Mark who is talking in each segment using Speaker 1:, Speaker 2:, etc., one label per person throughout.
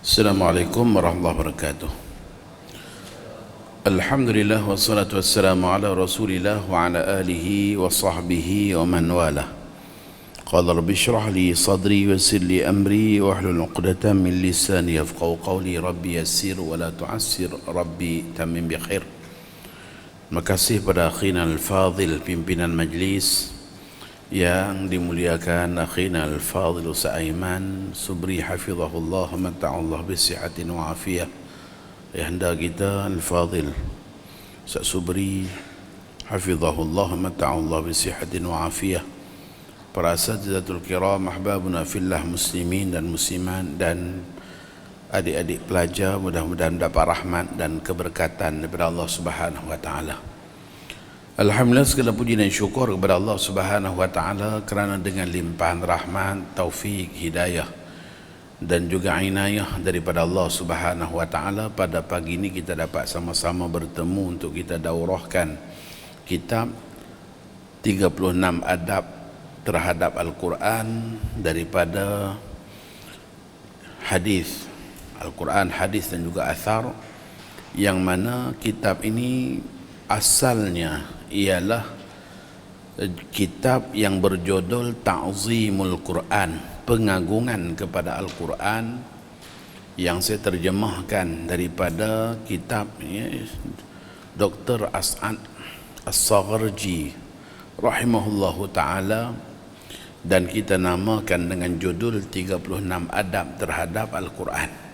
Speaker 1: Assalamualaikum warahmatullahi wabarakatuh. Alhamdulillah wassalatu wassalamu ala Rasulillah wa ala alihi wa sahbihi wa man walah. Qala rabbi shrah li sadri wa yassir li amri wa hlul 'uqdatam min lisani yafqahu qawli. Rabbi yassir wa la tu'assir, rabbi tammim bi khair. Terima kasih pada akhina al-fadhil pimpinan majlis yang dimuliakan akhina al-fadhil Ustaz Aiman Subri hafizahullah wa mata'allah bisihatin wa afiyah. Ayahanda kita al-fadhil Ustaz Subri hafizahullah wa mata'allah bisihatin wa afiyah. Para asatizatul kiram, ahbabuna fillah, muslimin dan musliman dan adik-adik pelajar, mudah-mudahan dapat rahmat dan keberkatan daripada Allah Subhanahu wa taala. Alhamdulillah, segala puji dan syukur kepada Allah Subhanahu wa taala kerana dengan limpahan rahmat, taufik, hidayah dan juga inayah daripada Allah Subhanahu wa taala, pada pagi ini kita dapat sama-sama bertemu untuk kita daurahkan kitab 36 adab terhadap Al-Quran daripada hadis Al-Quran, hadis dan juga athar, yang mana kitab ini asalnya ialah kitab yang berjudul Ta'zimul Quran, pengagungan kepada Al-Quran, yang saya terjemahkan daripada kitab Dr. As'ad As-Sagharji rahimahullahu ta'ala, dan kita namakan dengan judul 36 adab terhadap Al-Quran.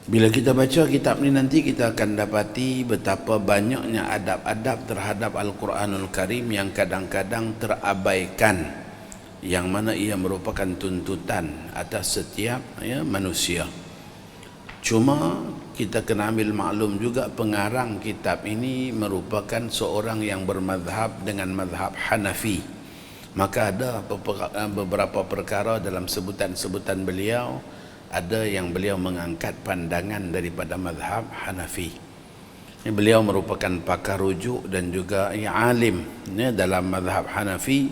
Speaker 1: Bila kita baca kitab ni nanti kita akan dapati betapa banyaknya adab-adab terhadap Al-Quranul Karim yang kadang-kadang terabaikan, yang mana ia merupakan tuntutan atas setiap manusia. Cuma kita kena ambil maklum juga, pengarang kitab ini merupakan seorang yang bermadhab dengan madhab Hanafi. Maka ada beberapa perkara dalam sebutan-sebutan beliau, ada yang beliau mengangkat pandangan daripada mazhab Hanafi. Beliau merupakan pakar rujuk dan juga alim dalam mazhab Hanafi.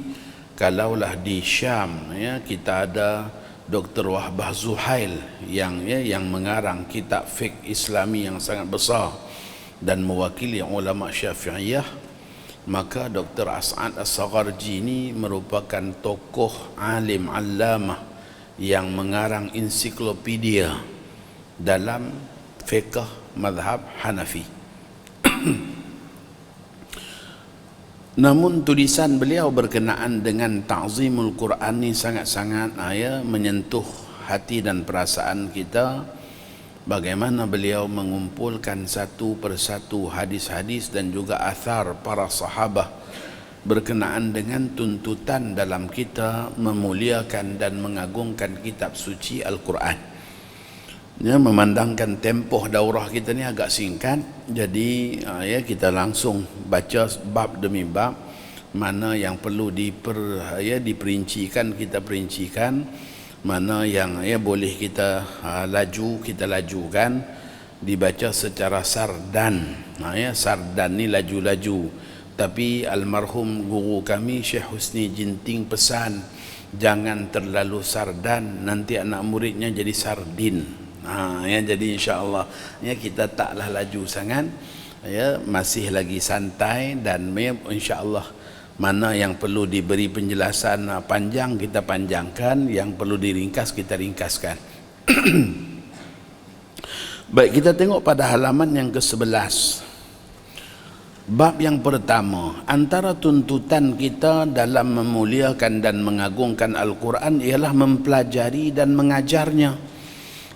Speaker 1: Kalaulah di Syam kita ada Dr. Wahbah Zuhail yang mengarang kitab fiqh Islami yang sangat besar dan mewakili ulama Syafi'iyah, maka Dr. As'ad As-Sagharji ini merupakan tokoh alim allamah yang mengarang ensiklopedia dalam fiqh mazhab Hanafi. Namun tulisan beliau berkenaan dengan ta'zimul Quran ni sangat-sangat menyentuh hati dan perasaan kita. Bagaimana beliau mengumpulkan satu persatu hadis-hadis dan juga athar para sahabat berkenaan dengan tuntutan dalam kita memuliakan dan mengagungkan kitab suci Al-Quran. Memandangkan tempoh daurah kita ni agak singkat, jadi kita langsung baca bab demi bab. Mana yang perlu diperincikan kita perincikan, mana yang boleh kita kita lajukan, dibaca secara sardan. Sardan ni laju-laju. Tapi almarhum guru kami Syekh Husni Jinting pesan, jangan terlalu sardan, nanti anak muridnya jadi sardin. Jadi insya-Allah kita taklah laju sangat, masih lagi santai, dan insya-Allah mana yang perlu diberi penjelasan panjang kita panjangkan, yang perlu diringkas kita ringkaskan. Baik, kita tengok pada halaman yang ke-11. Bab yang pertama, antara tuntutan kita dalam memuliakan dan mengagungkan Al-Quran ialah mempelajari dan mengajarnya.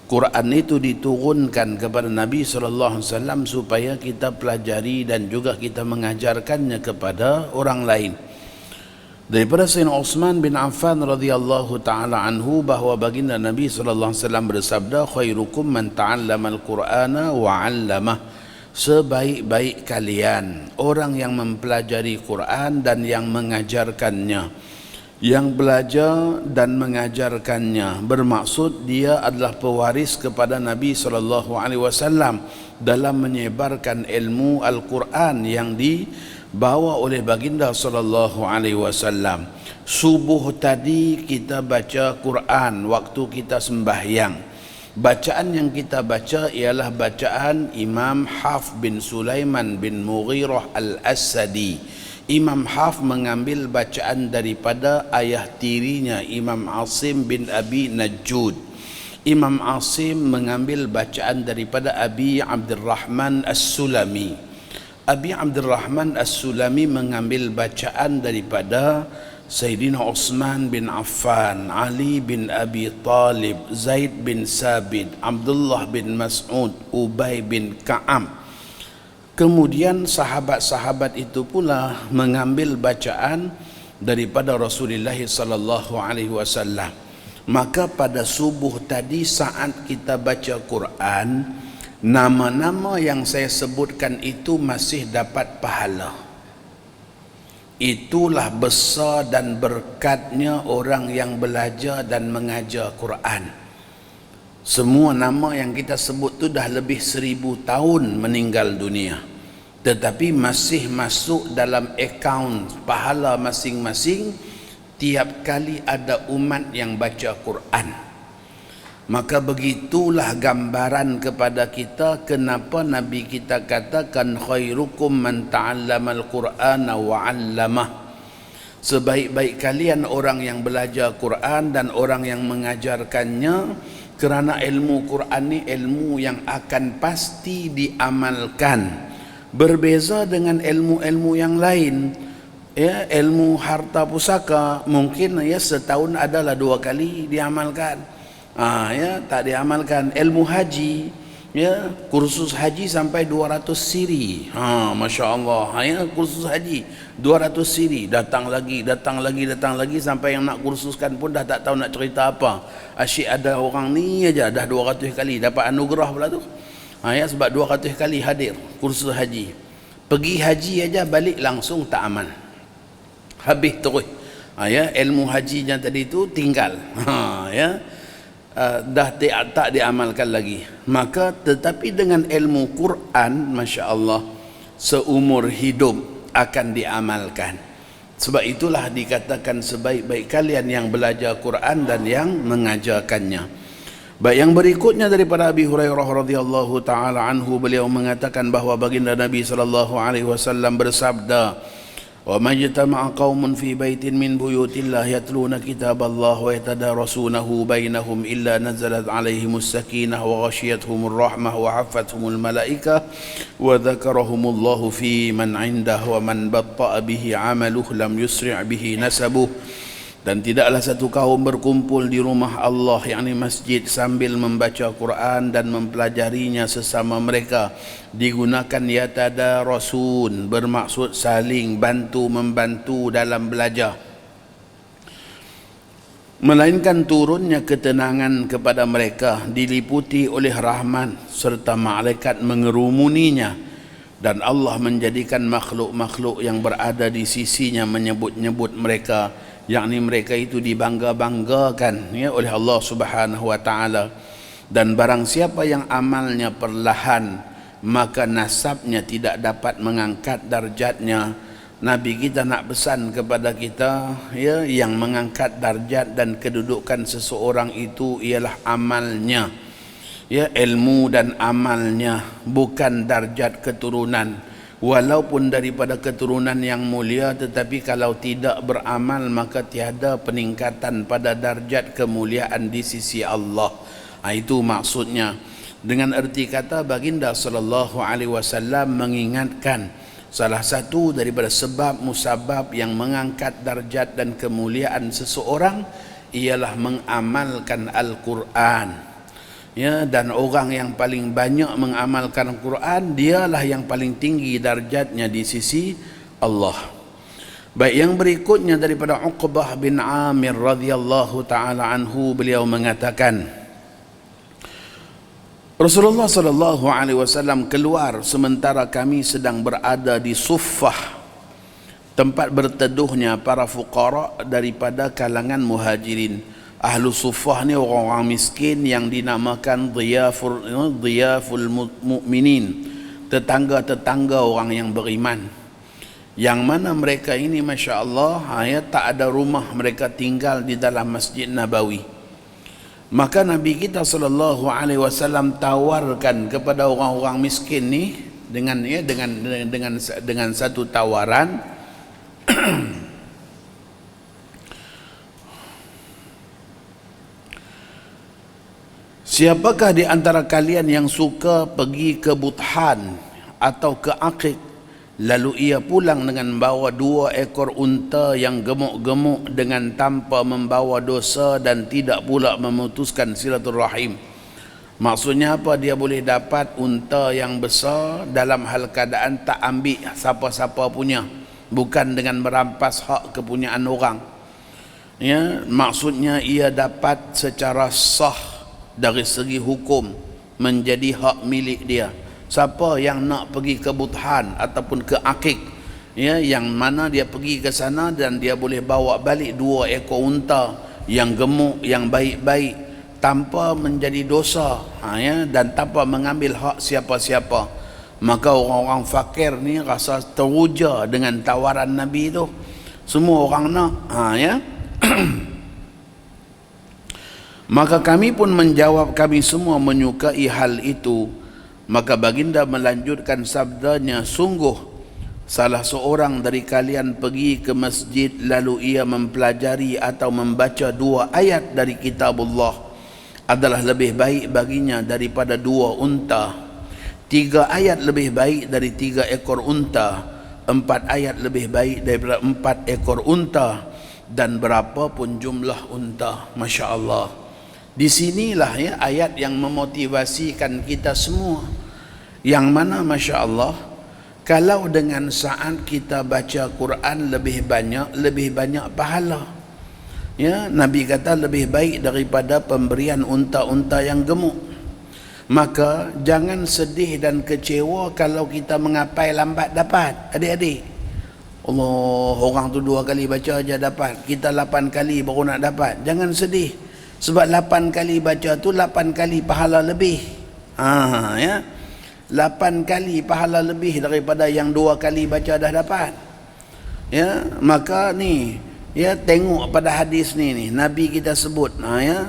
Speaker 1: Quran itu diturunkan kepada Nabi SAW supaya kita pelajari dan juga kita mengajarkannya kepada orang lain. Daripada Sayyidina Uthman bin Affan radhiyallahu ta'ala anhu, bahawa baginda Nabi SAW bersabda, khairukum man ta'allama al-Qur'ana wa 'allamah. Sebaik-baik kalian orang yang mempelajari Quran dan yang mengajarkannya. Yang belajar dan mengajarkannya bermaksud dia adalah pewaris kepada Nabi SAW dalam menyebarkan ilmu Al-Quran yang bawa oleh baginda sallallahu alaihi wasallam. Subuh tadi kita baca Quran waktu kita sembahyang. Bacaan yang kita baca ialah bacaan Imam Hafs bin Sulaiman bin Mughirah al-Asadi. Imam Hafs mengambil bacaan daripada ayah tirinya Imam Asim bin Abi Najjud. Imam Asim mengambil bacaan daripada Abi Abdurrahman As-Sulami. Abi Abdurrahman As-Sulami mengambil bacaan daripada Sayyidina Uthman bin Affan, Ali bin Abi Talib, Zaid bin Sabit, Abdullah bin Mas'ud, Ubay bin Ka'ab. Kemudian sahabat-sahabat itu pula mengambil bacaan daripada Rasulullah sallallahu alaihi wasallam. Maka pada subuh tadi saat kita baca Quran, nama-nama yang saya sebutkan itu masih dapat pahala. Itulah besar dan berkatnya orang yang belajar dan mengajar Quran. Semua nama yang kita sebut tu dah lebih 1000 tahun meninggal dunia, tetapi masih masuk dalam akaun pahala masing-masing tiap kali ada umat yang baca Quran. Maka begitulah gambaran kepada kita kenapa Nabi kita katakan khairukum man ta'allamal Qur'ana wa 'allamah. Sebaik-baik kalian orang yang belajar Quran dan orang yang mengajarkannya, kerana ilmu Quran ni ilmu yang akan pasti diamalkan. Berbeza dengan ilmu-ilmu yang lain. Ya, ilmu harta pusaka mungkin ya setahun adalah 2 kali diamalkan. Ya, tak diamalkan. Ilmu haji, ya, kursus haji sampai 200 siri. Masya Allah, ya, kursus haji 200 siri, datang lagi sampai yang nak kursuskan pun dah tak tahu nak cerita apa. Asyik ada orang ni aja dah 200 kali dapat anugerah pula tu. Ya, sebab 200 kali hadir kursus haji. Pergi haji aja balik langsung tak aman. Habis terus. Ya, ilmu hajinya tadi tu tinggal. Ya. Dah tak diamalkan lagi. Maka tetapi dengan ilmu Quran, Masya Allah, seumur hidup akan diamalkan. Sebab itulah dikatakan sebaik-baik kalian yang belajar Quran dan yang mengajarkannya. Baik, yang berikutnya daripada Abi Hurairah radhiyallahu taala anhu, beliau mengatakan bahawa baginda Nabi sallallahu alaihi wasallam bersabda, "Wa majtama'a qaumun fi baitin min buyutillah yatluna kitaballah wa yatadarasunahu bainahum illa nazalat 'alaihimus sakinah wa ghasyiyatuhumur rahmah wa haffathumul malaikah wa dzakarahumullahu fi man 'indahu wa man batta'a bihi 'amaluhu lam yusri' bihi nasabuh." Dan tidaklah satu kaum berkumpul di rumah Allah, yakni masjid, sambil membaca Quran dan mempelajarinya sesama mereka. Digunakan yatadarasun, bermaksud saling bantu-membantu dalam belajar. Melainkan turunnya ketenangan kepada mereka, diliputi oleh rahmat serta malaikat mengerumuninya. Dan Allah menjadikan makhluk-makhluk yang berada di sisinya menyebut-nyebut mereka, yakni mereka itu dibangga-banggakan ya oleh Allah Subhanahu wa taala. Dan barang siapa yang amalnya perlahan, maka nasabnya tidak dapat mengangkat darjatnya. Nabi kita nak pesan kepada kita ya, yang mengangkat darjat dan kedudukan seseorang itu ialah amalnya, ya, ilmu dan amalnya, bukan darjat keturunan. Walaupun daripada keturunan yang mulia, tetapi kalau tidak beramal maka tiada peningkatan pada darjat kemuliaan di sisi Allah. Itu maksudnya. Dengan erti kata baginda sallallahu alaihi wasallam mengingatkan salah satu daripada sebab musabab yang mengangkat darjat dan kemuliaan seseorang ialah mengamalkan Al-Quran. Ya, dan orang yang paling banyak mengamalkan Al-Quran, dialah yang paling tinggi darjatnya di sisi Allah. Baik, yang berikutnya daripada Uqbah bin Amir radhiyallahu taala anhu, beliau mengatakan Rasulullah sallallahu alaihi wasallam keluar sementara kami sedang berada di Suffah, tempat berteduhnya para fuqara daripada kalangan muhajirin. Ahlu Suffah ni orang-orang miskin yang dinamakan dhiyaful mu'minin, tetangga-tetangga orang yang beriman. yang mana mereka ini Masya Allah ya, tak ada rumah, mereka tinggal di dalam Masjid Nabawi. Maka Nabi kita SAW tawarkan kepada orang-orang miskin ni dengan satu tawaran. Siapakah di antara kalian yang suka pergi ke Buthan atau ke Aqiq, lalu ia pulang dengan membawa 2 ekor unta yang gemuk-gemuk dengan tanpa membawa dosa dan tidak pula memutuskan silaturahim. Maksudnya apa? Dia boleh dapat unta yang besar dalam hal keadaan tak ambil siapa-siapa punya, bukan dengan merampas hak kepunyaan orang. Ya, maksudnya ia dapat secara sah dari segi hukum menjadi hak milik dia. Siapa yang nak pergi ke Buthan ataupun ke Aqiq, ya, yang mana dia pergi ke sana dan dia boleh bawa balik 2 ekor unta yang gemuk, yang baik-baik, tanpa menjadi dosa, ya, dan tanpa mengambil hak siapa-siapa, maka orang-orang fakir ni rasa teruja dengan tawaran Nabi tu. Semua orang nak, ya. Maka kami pun menjawab, kami semua menyukai hal itu. Maka baginda melanjutkan sabdanya, sungguh salah seorang dari kalian pergi ke masjid lalu ia mempelajari atau membaca 2 ayat dari kitabullah adalah lebih baik baginya daripada 2 unta. 3 ayat lebih baik dari 3 ekor unta. 4 ayat lebih baik daripada 4 ekor unta. Dan berapapun jumlah unta. Masya Allah. Di sinilah ya ayat yang memotivasikan kita semua, yang mana Masya Allah, kalau dengan saat kita baca Quran lebih banyak pahala. Ya, Nabi kata lebih baik daripada pemberian unta-unta yang gemuk. Maka jangan sedih dan kecewa kalau kita mengapai lambat dapat. Adik-adik, Allah, orang tu 2 kali baca aja dapat, kita 8 kali baru nak dapat. Jangan sedih. Sebab 8 kali baca tu 8 kali pahala lebih. Ya. 8 kali pahala lebih daripada yang 2 kali baca dah dapat. Ya, maka ni, ya, tengok pada hadis ni Nabi kita sebut, ya,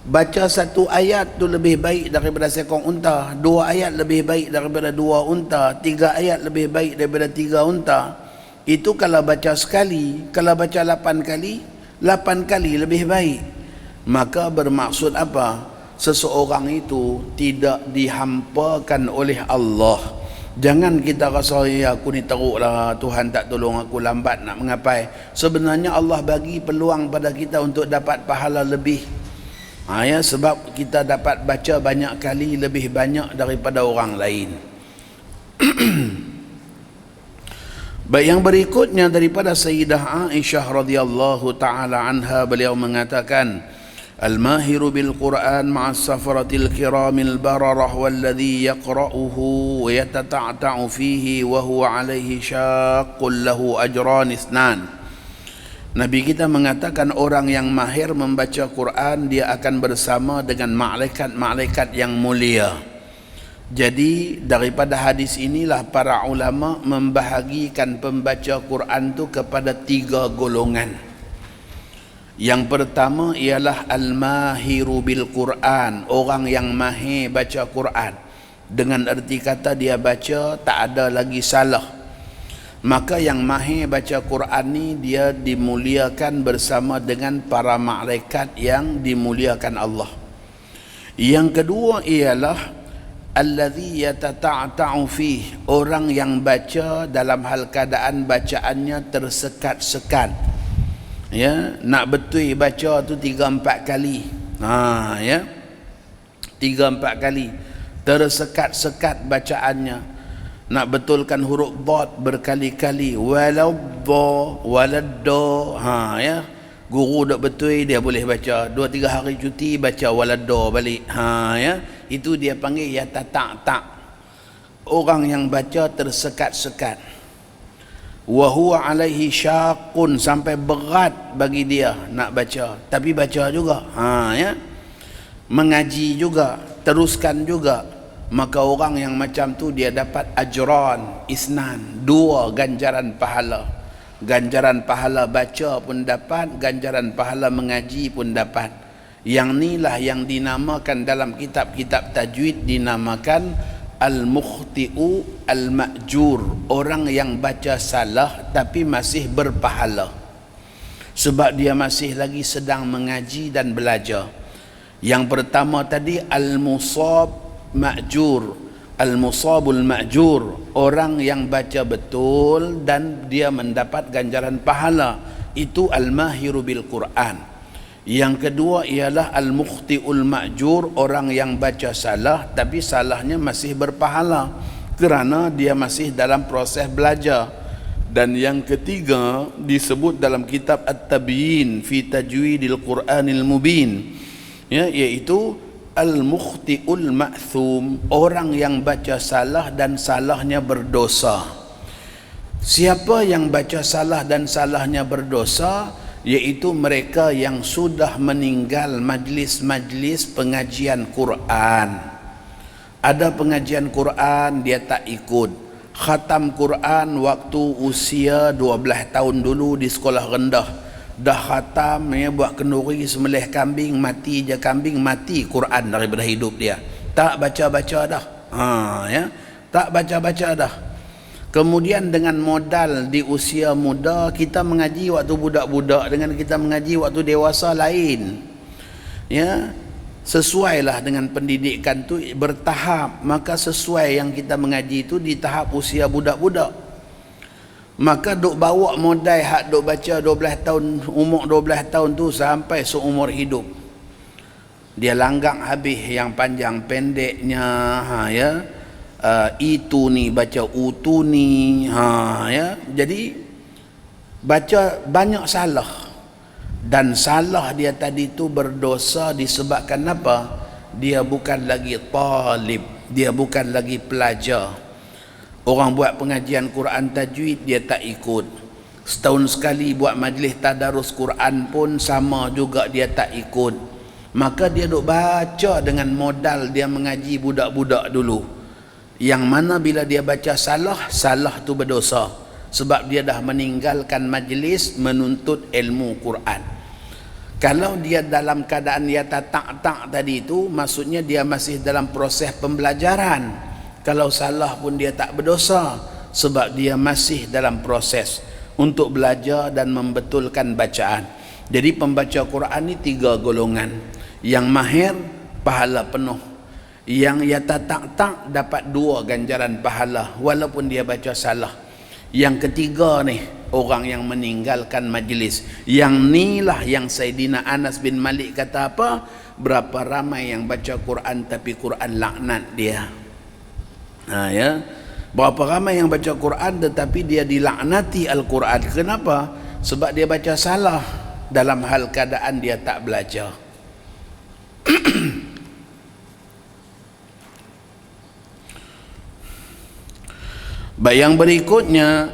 Speaker 1: baca 1 ayat tu lebih baik daripada seekor unta, 2 ayat lebih baik daripada 2 unta, 3 ayat lebih baik daripada 3 unta. Itu kalau baca sekali. Kalau baca 8 kali, 8 kali lebih baik. Maka bermaksud apa? Seseorang itu tidak dihampakan oleh Allah. Jangan kita rasa, ya, aku ni teruklah, Tuhan tak tolong aku, lambat nak mengapai. Sebenarnya Allah bagi peluang pada kita untuk dapat pahala lebih. Ya, sebab kita dapat baca banyak kali lebih banyak daripada orang lain. Baik, yang berikutnya daripada Sayyidah Aisyah radhiyallahu taala anha, beliau mengatakan, al-mahiru bil Quran ma'as safaratil kiramil bararah walladhi yaqra'uhu wa yatata'ta'u fihi wa huwa alaihi syaqqul lahu ajran isnan. Nabi kita mengatakan orang yang mahir membaca Quran dia akan bersama dengan malaikat-malaikat yang mulia. Jadi daripada hadis inilah para ulama membahagikan pembaca Quran tu kepada 3 golongan. Yang pertama ialah al-mahiru bil Quran, orang yang mahir baca Quran. Dengan erti kata dia baca tak ada lagi salah. Maka yang mahir baca Quran ni dia dimuliakan bersama dengan para malaikat yang dimuliakan Allah. Yang kedua ialah allazi yatata'ta'u fih, orang yang baca dalam hal keadaan bacaannya tersekat-sekat. Ya, nak betul baca tu 3-4 kali. Ya. 3-4 kali tersekat-sekat bacaannya. Nak betulkan huruf dad berkali-kali, waladda, ya. Guru dak betul dia boleh baca 2-3 hari cuti baca waladda balik. Ya. Itu dia panggil ya tak. Orang yang baca tersekat-sekat. Wa huwa alaihi syaqqun, sampai berat bagi dia nak baca, tapi baca juga. Ya. Mengaji juga, teruskan juga, maka orang yang macam tu dia dapat ajran isnan, 2 ganjaran pahala. Ganjaran pahala baca pun dapat, ganjaran pahala mengaji pun dapat. Yang inilah yang dinamakan dalam kitab-kitab tajwid dinamakan al-mukhti'u al-ma'jur, orang yang baca salah tapi masih berpahala, sebab dia masih lagi sedang mengaji dan belajar. Yang pertama tadi al-musab ma'jur, al-musabul ma'jur, orang yang baca betul dan dia mendapat ganjaran pahala, itu al-mahiru bil Quran. Yang kedua ialah al-mukhti'ul ma'jur, orang yang baca salah tapi salahnya masih berpahala kerana dia masih dalam proses belajar. Dan yang ketiga disebut dalam kitab At-Tabyin fi Tajwidil Quranil Mubin, ya, iaitu al-mukhti'ul ma'thum, orang yang baca salah dan salahnya berdosa. Siapa yang baca salah dan salahnya berdosa? Iaitu mereka yang sudah meninggal majlis-majlis pengajian Quran. Ada pengajian Quran dia tak ikut, khatam Quran waktu usia 12 tahun dulu di sekolah rendah, dah khatam, ya, buat kenduri, sembelih kambing, mati je kambing, mati Quran daripada hidup dia, tak baca-baca dah. Ya, tak baca-baca dah. Kemudian dengan modal di usia muda, kita mengaji waktu budak-budak dengan kita mengaji waktu dewasa lain. Ya, sesuailah dengan pendidikan tu bertahap. Maka sesuai yang kita mengaji itu di tahap usia budak-budak. Maka duk bawa modal hak duk baca 12 tahun, umur 12 tahun tu sampai seumur hidup. Dia langgang habis yang panjang pendeknya, ya. Itu ni baca utu ni, ya. Jadi baca banyak salah, dan salah dia tadi tu berdosa disebabkan apa? Dia bukan lagi talib, dia bukan lagi pelajar. Orang buat pengajian Quran tajwid dia tak ikut, setahun sekali buat majlis tadarus Quran pun sama juga dia tak ikut. Maka dia duk baca dengan modal dia mengaji budak-budak dulu, yang mana bila dia baca salah, salah tu berdosa sebab dia dah meninggalkan majlis menuntut ilmu Quran. Kalau dia dalam keadaan dia tak tadi itu, maksudnya dia masih dalam proses pembelajaran. Kalau salah pun dia tak berdosa sebab dia masih dalam proses untuk belajar dan membetulkan bacaan. Jadi pembaca Quran ni 3 golongan. Yang mahir pahala penuh, yang ia tak dapat 2 ganjaran pahala walaupun dia baca salah. Yang ketiga ni orang yang meninggalkan majlis. Yang inilah yang Sayyidina Anas bin Malik kata apa? Berapa ramai yang baca Quran tapi Quran laknat dia. Ya. Berapa ramai yang baca Quran tetapi dia dilaknati Al-Quran. Kenapa? Sebab dia baca salah dalam hal keadaan dia tak belajar. Baik, yang berikutnya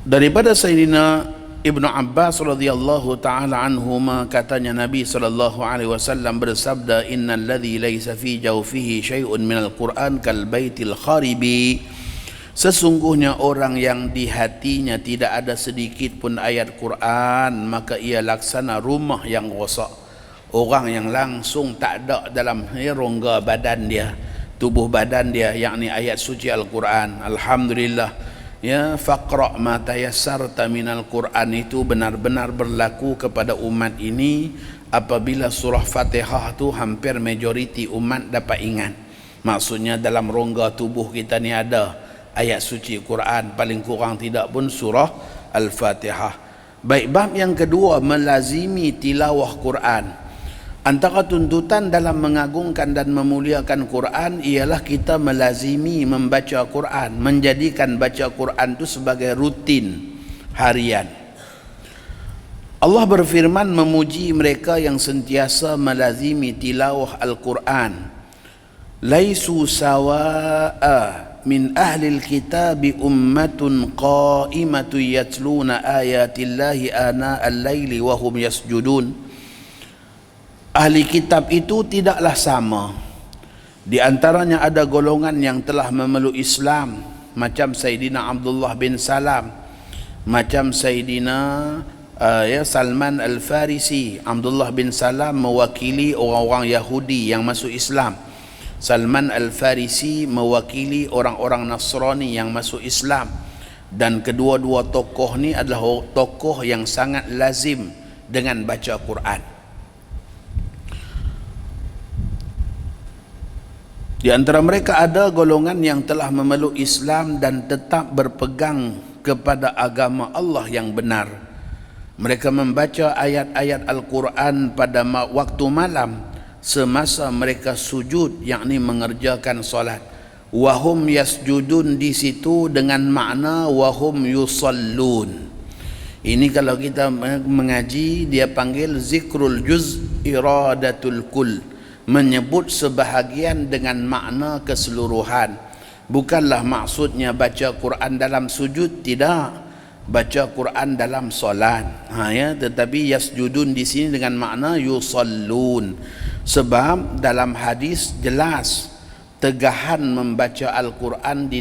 Speaker 1: daripada Sayyidina Ibnu Abbas radhiyallahu taala anhuma, katanya Nabi sallallahu alaihi wasallam bersabda, innal ladzi laisa fi jawfihi syai'un minal Qur'an kal baitil kharibi, sesungguhnya orang yang di hatinya tidak ada sedikit pun ayat Quran, maka ia laksana rumah yang rosak. Orang yang langsung tak ada dalam rongga badan dia, tubuh badan dia, yakni ayat suci Al-Quran. Alhamdulillah, ya, faqra' ma tayassarta minal Quran itu benar-benar berlaku kepada umat ini. Apabila surah Fatihah tu hampir majoriti umat dapat ingat. Maksudnya dalam rongga tubuh kita ni ada ayat suci Quran, paling kurang tidak pun surah Al-Fatihah. Baik, bab yang kedua, melazimi tilawah Quran. Antara tuntutan dalam mengagungkan dan memuliakan Quran ialah kita melazimi membaca Quran, menjadikan baca Quran itu sebagai rutin harian. Allah berfirman memuji mereka yang sentiasa melazimi tilawah Al-Quran. Laisu sawa'a min ahlil kitabi ummatun qa'imatu yatluna ayatillahi ana al-laili wa hum yasjudun. Ahli kitab itu tidaklah sama Di antaranya ada golongan yang telah memeluk Islam macam Sayyidina Abdullah bin Salam, macam Sayyidina Salman Al-Farisi. Abdullah bin Salam mewakili orang-orang Yahudi yang masuk Islam. Salman Al-Farisi mewakili orang-orang Nasrani yang masuk Islam. Dan kedua-dua tokoh ni adalah tokoh yang sangat lazim dengan baca Quran. Di antara mereka ada golongan yang telah memeluk Islam dan tetap berpegang kepada agama Allah yang benar. Mereka membaca ayat-ayat Al-Quran pada waktu malam semasa mereka sujud, yakni mengerjakan solat. Wahum yasjudun di situ dengan makna wahum yusallun. Ini kalau kita mengaji dia panggil zikrul juz iradatul kull, menyebut sebahagian dengan makna keseluruhan. Bukanlah maksudnya baca Quran dalam sujud, tidak. Baca Quran dalam solat. Tetapi yasjudun di sini dengan makna yusallun. Sebab dalam hadis jelas tegahan membaca Al-Quran di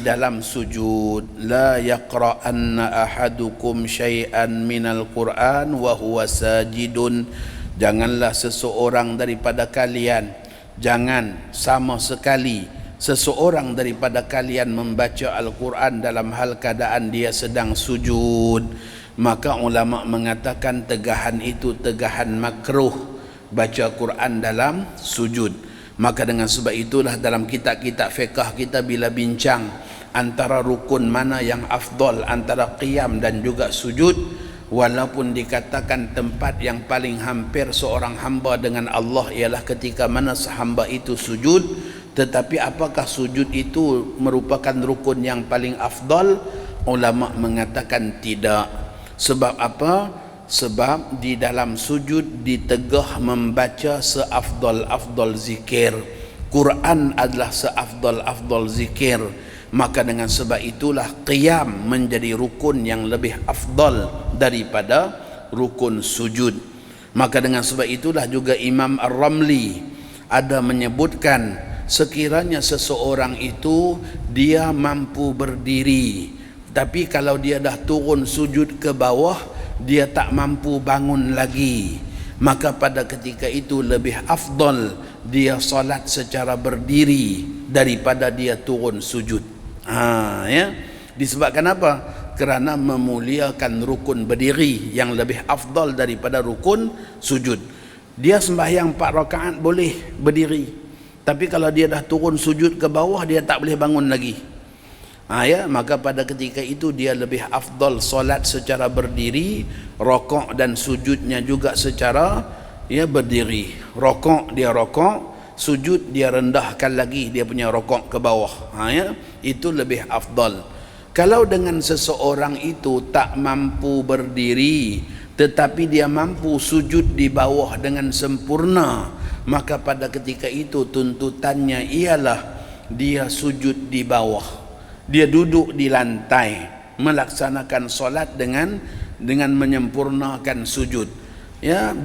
Speaker 1: dalam sujud. La yaqra'anna ahadukum syai'an minal Quran wa huwa sajidun. Janganlah seseorang daripada kalian, jangan sama sekali seseorang daripada kalian membaca Al-Quran dalam hal keadaan dia sedang sujud. Maka ulama mengatakan tegahan itu tegahan makruh, baca Quran dalam sujud. Maka dengan sebab itulah dalam kitab-kitab fiqh kita bila bincang antara rukun mana yang afdal antara qiyam dan juga sujud, walaupun dikatakan tempat yang paling hampir seorang hamba dengan Allah ialah ketika mana hamba itu sujud, tetapi apakah sujud itu merupakan rukun yang paling afdal? Ulama mengatakan tidak. Sebab apa? Sebab di dalam sujud ditegah membaca seafdal-afdal zikir. Quran adalah seafdal-afdal zikir. Maka dengan sebab itulah qiyam menjadi rukun yang lebih afdal daripada rukun sujud. Maka dengan sebab itulah juga Imam Ar-Ramli ada menyebutkan sekiranya seseorang itu dia mampu berdiri, tapi kalau dia dah turun sujud ke bawah dia tak mampu bangun lagi, maka pada ketika itu lebih afdal dia solat secara berdiri daripada dia turun sujud. Disebabkan apa? Kerana memuliakan rukun berdiri yang lebih afdal daripada rukun sujud. Dia sembahyang 4 rakaat boleh berdiri, tapi kalau dia dah turun sujud ke bawah dia tak boleh bangun lagi. Maka pada ketika itu dia lebih afdal solat secara berdiri, rokok dan sujudnya juga secara berdiri. Rokok dia rokok, sujud dia rendahkan lagi dia punya rokok ke bawah. Itu lebih afdal. Kalau dengan seseorang itu tak mampu berdiri tetapi dia mampu sujud di bawah dengan sempurna, maka pada ketika itu tuntutannya ialah dia sujud di bawah. Dia duduk di lantai melaksanakan solat dengan menyempurnakan sujud.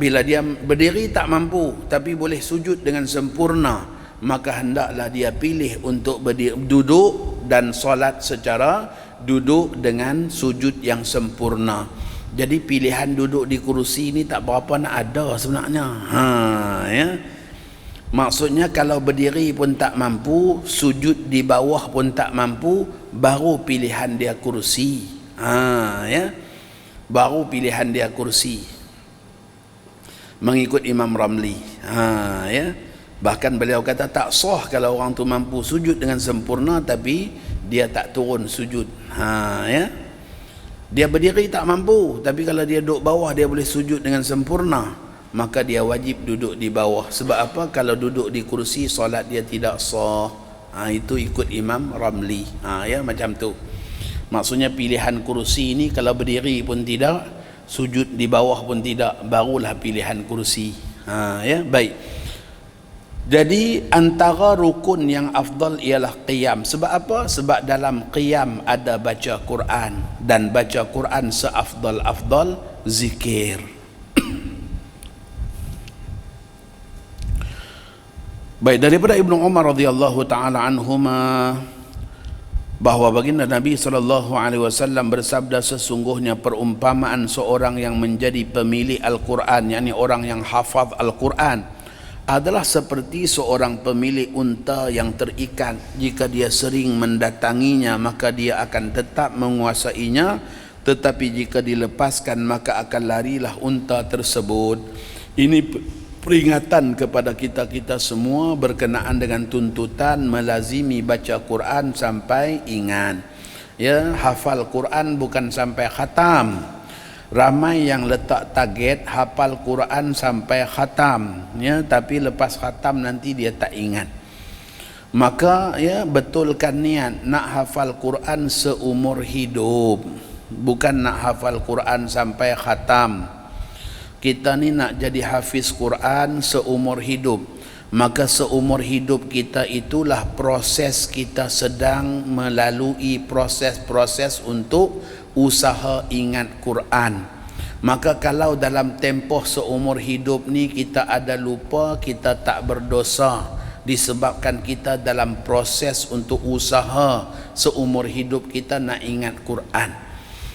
Speaker 1: Bila dia berdiri tak mampu tapi boleh sujud dengan sempurna, maka hendaklah dia pilih untuk duduk dan solat secara duduk dengan sujud yang sempurna. Jadi pilihan duduk di kursi ini tak berapa nak ada sebenarnya. Maksudnya kalau berdiri pun tak mampu, sujud di bawah pun tak mampu, baru pilihan dia kursi. Baru pilihan dia kursi. Mengikut Imam Ramli. Bahkan beliau kata tak sah kalau orang tu mampu sujud dengan sempurna tapi dia tak turun sujud. Dia berdiri tak mampu, tapi kalau dia duduk bawah dia boleh sujud dengan sempurna, maka dia wajib duduk di bawah. Sebab apa? Kalau duduk di kursi solat dia tidak sah. Itu ikut Imam Ramli. Macam tu. Maksudnya pilihan kursi ini kalau berdiri pun tidak, sujud di bawah pun tidak, barulah pilihan kursi. Baik. Jadi antara rukun yang afdal ialah qiyam. Sebab apa? Sebab dalam qiyam ada baca Quran, dan baca Quran seafdal-afdal zikir. Baik, daripada Ibnu Umar radhiyallahu taala anhuma bahawa baginda Nabi SAW bersabda, sesungguhnya perumpamaan seorang yang menjadi pemilik Al-Quran, yakni orang yang hafaz Al-Quran, adalah seperti seorang pemilik unta yang terikat. Jika dia sering mendatanginya, maka dia akan tetap menguasainya, tetapi jika dilepaskan, maka akan larilah unta tersebut. Ini peringatan kepada kita semua berkenaan dengan tuntutan melazimi baca Quran sampai ingat. Ya, hafal Quran bukan sampai khatam. Ramai yang letak target hafal Quran sampai khatam, ya, tapi lepas khatam nanti dia tak ingat. Maka ya, betulkan niat nak hafal Quran seumur hidup, bukan nak hafal Quran sampai khatam. Kita ni nak jadi hafiz Quran seumur hidup, maka seumur hidup kita itulah proses kita sedang melalui proses-proses untuk usaha ingat Quran. Maka kalau dalam tempoh seumur hidup ni kita ada lupa, kita tak berdosa, disebabkan kita dalam proses untuk usaha seumur hidup kita nak ingat Quran.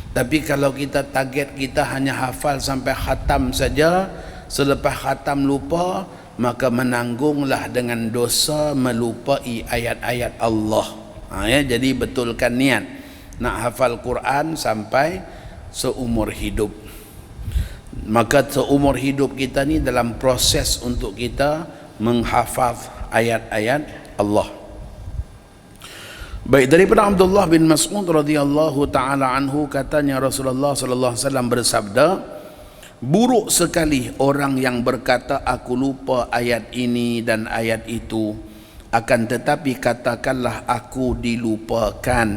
Speaker 1: Tapi kalau kita target kita hanya hafal sampai khatam saja, selepas khatam lupa, maka menanggunglah dengan dosa melupai ayat-ayat Allah. Ya, jadi betulkan niat nak hafal Quran sampai seumur hidup. Maka seumur hidup kita ni dalam proses untuk kita menghafaz ayat-ayat Allah. Baik, daripada Abdullah bin Mas'ud radhiyallahu taala anhu, katanya Rasulullah sallallahu alaihi wasallam bersabda, buruk sekali orang yang berkata aku lupa ayat ini dan ayat itu, akan tetapi katakanlah aku dilupakan.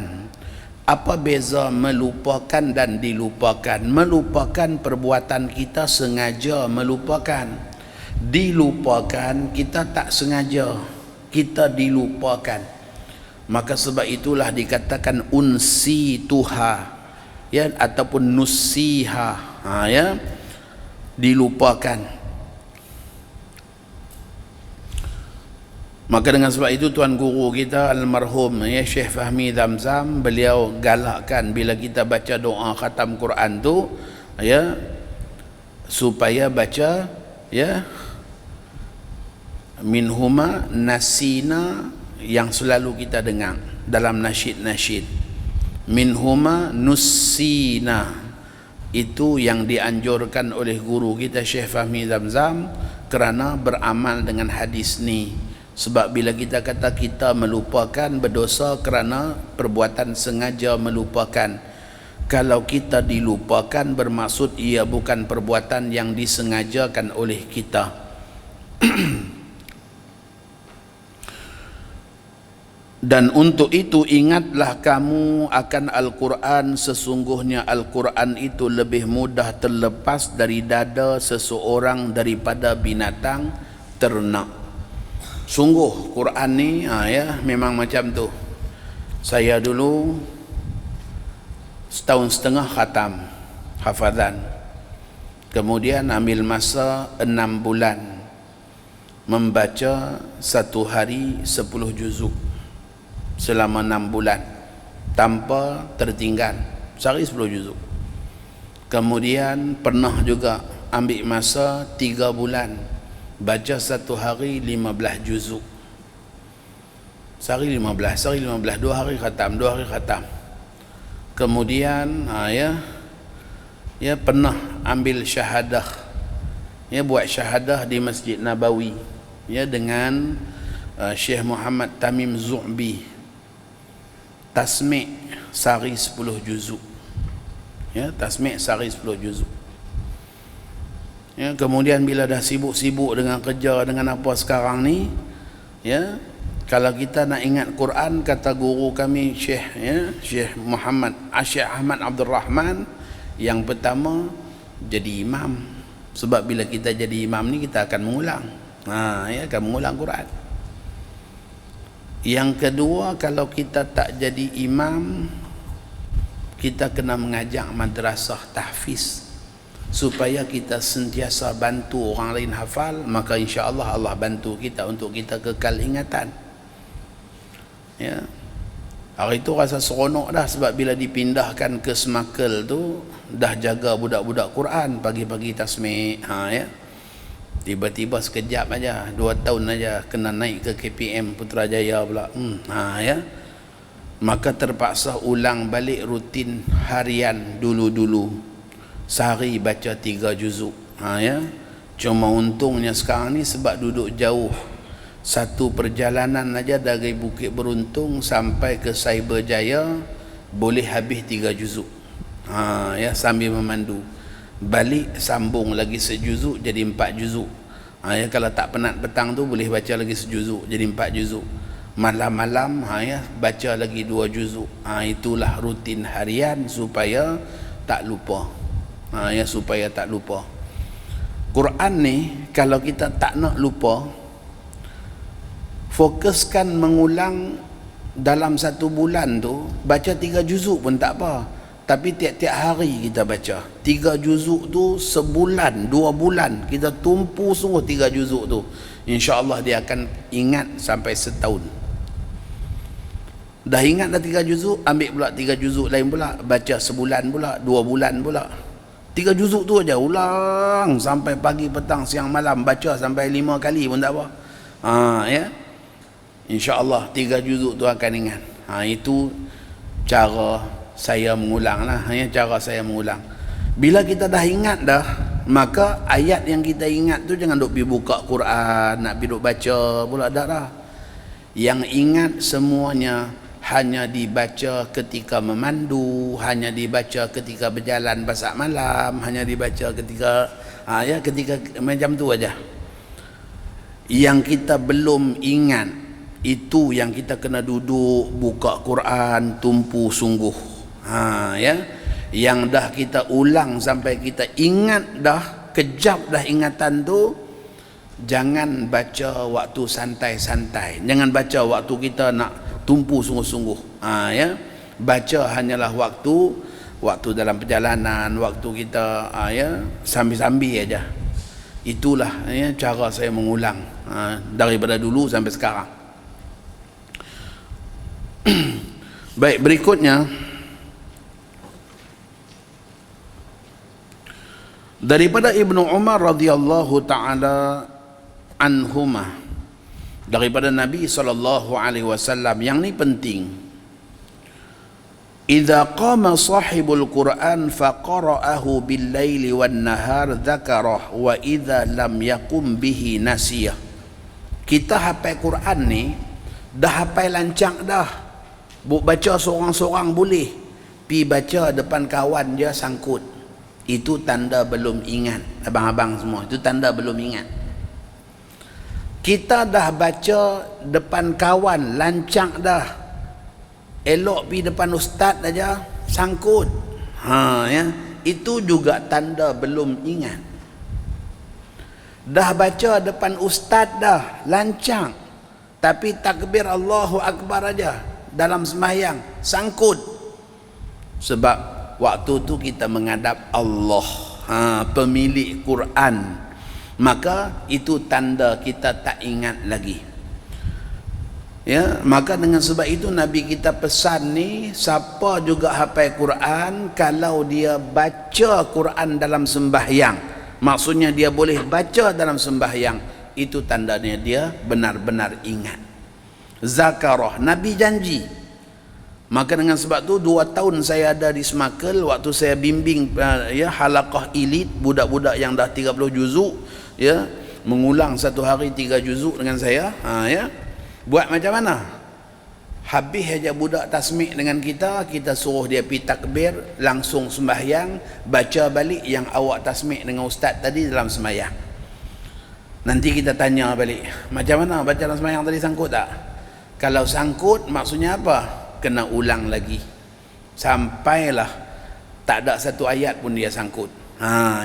Speaker 1: Apa beza melupakan dan dilupakan? Melupakan perbuatan kita sengaja melupakan. Dilupakan kita tak sengaja, kita dilupakan. Maka sebab itulah dikatakan unsi tuha, ya, ataupun nusiha, ya, dilupakan. Maka dengan sebab itu tuan guru kita almarhum, ya, Syekh Fahmi Zamzam, beliau galakkan bila kita baca doa khatam Quran tu, ya, supaya baca, ya, minhuma nasina, yang selalu kita dengar dalam nasyid-nasyid, minhuma nussina, itu yang dianjurkan oleh guru kita Syekh Fahmi Zamzam kerana beramal dengan hadis ni. Sebab bila kita kata kita melupakan, berdosa kerana perbuatan sengaja melupakan. Kalau kita dilupakan, bermaksud ia bukan perbuatan yang disengajakan oleh kita. Dan untuk itu ingatlah kamu akan Al-Quran, sesungguhnya Al-Quran itu lebih mudah terlepas dari dada seseorang daripada binatang ternak. Sungguh Quran ni, ya, memang macam tu. Saya dulu setahun setengah khatam hafazan, kemudian ambil masa 6 bulan membaca satu hari 10 juzuk selama 6 bulan tanpa tertinggal, sehari 10 juzuk. Kemudian pernah juga ambil masa 3 bulan baca satu hari 15 juzuk, sehari 15, 2 hari khatam, 2 hari khatam. Kemudian ya pernah ambil syahadah, ya, buat syahadah di Masjid Nabawi, ya, dengan Syekh Muhammad Tamim Zu'bi, tasmi' sehari 10 juzuk, ya, tasmi' sehari 10 juzuk. Ya, kemudian bila dah sibuk-sibuk dengan kerja, dengan apa sekarang ni, ya, kalau kita nak ingat Quran, kata guru kami Syekh, ya, Syekh Muhammad Syekh Ahmad Abdul Rahman, yang pertama jadi imam. Sebab bila kita jadi imam ni kita akan mengulang, ya, akan mengulang Quran. Yang kedua, kalau kita tak jadi imam, kita kena mengajak madrasah tahfiz. supaya kita sentiasa bantu orang lain hafal, maka insya-Allah Allah bantu kita untuk kita kekal ingatan. Ya. Hari itu rasa seronok dah, sebab bila dipindahkan ke Semakel tu dah jaga budak-budak Quran pagi-pagi tasmik. Ya. Tiba-tiba sekejap aja, 2 tahun aja kena naik ke KPM Putrajaya pula. Ya. Maka terpaksa ulang balik rutin harian dulu-dulu. Sehari baca 3 juzuk. Ya. Cuma untungnya sekarang ni sebab duduk jauh, satu perjalanan aja dari Bukit Beruntung sampai ke Cyberjaya boleh habis 3 juzuk. Ya, sambil memandu. Balik sambung lagi sejuzuk jadi 4 juzuk. Ya, kalau tak penat petang tu boleh baca lagi sejuzuk jadi 4 juzuk. Malam-malam ya baca lagi 2 juzuk. Itulah rutin harian supaya tak lupa. Ya, supaya tak lupa. Quran ni kalau kita tak nak lupa, fokuskan mengulang dalam 1 bulan tu, baca 3 juzuk pun tak apa. Tapi tiap-tiap hari kita baca 3 juzuk tu, sebulan, 2 bulan kita tumpu sungguh 3 juzuk tu, insya-Allah dia akan ingat sampai setahun. Dah ingat dah 3 juzuk, ambil pula 3 juzuk lain pula, baca sebulan pula, 2 bulan pula. 3 juzuk tu aja ulang sampai pagi, petang, siang, malam, baca sampai 5 kali pun tak apa. Ya. InsyaAllah 3 juzuk tu akan ingat. Itu cara saya mengulang lah. Cara saya mengulang. Bila kita dah ingat dah, maka ayat yang kita ingat tu jangan duk pergi buka Quran, nak pergi duk baca pula dah. Yang ingat semuanya hanya dibaca ketika memandu, hanya dibaca ketika berjalan pasar malam, hanya dibaca ketika ketika macam tu aja. Yang kita belum ingat, itu yang kita kena duduk buka Quran tumpu sungguh. Ya, yang dah kita ulang sampai kita ingat dah, kejap dah ingatan tu, jangan baca waktu santai-santai, jangan baca waktu kita nak tumpu sungguh-sungguh. Ya, baca hanyalah waktu dalam perjalanan, waktu kita ya sambil-sambil aja. Itulah ya cara saya mengulang daripada dulu sampai sekarang. Baik, berikutnya daripada Ibnu Umar radhiyallahu taala anhuma, daripada Nabi SAW, yang ni penting. Idza qama sahibul Quran faqara'ahu bil laili wan nahar dzakarah wa idza lam yaqum bihi nasiyah. Kita hafal Quran ni dah hafal lancang dah. Baca seorang-seorang boleh, pi baca depan kawan je sangkut. Itu tanda belum ingat. Abang-abang semua, itu tanda belum ingat. Kita dah baca depan kawan lancang dah, elok pi depan ustaz aja sangkut. Ya, itu juga tanda belum ingat. Dah baca depan ustaz dah lancang, tapi takbir Allahu Akbar aja dalam sembahyang sangkut. Sebab waktu tu kita menghadap Allah, pemilik Quran, maka itu tanda kita tak ingat lagi. Ya, maka dengan sebab itu Nabi kita pesan ni, siapa juga hafal Quran, kalau dia baca Quran dalam sembahyang, maksudnya dia boleh baca dalam sembahyang, itu tandanya dia benar-benar ingat. Zakarah, Nabi janji. Maka dengan sebab tu 2 tahun saya ada di Semakel, waktu saya bimbing halaqah elit, budak-budak yang dah 30 juzuk ya, mengulang satu hari 3 juzuk dengan saya. Ya, buat macam mana? Habis aja budak tasmik dengan kita suruh dia pergi takbir, langsung sembahyang, baca balik yang awak tasmik dengan ustaz tadi dalam sembahyang. Nanti kita tanya balik, macam mana baca dalam sembahyang tadi, sangkut tak? Kalau sangkut maksudnya apa? Kena ulang lagi sampailah tak ada satu ayat pun dia sangkut.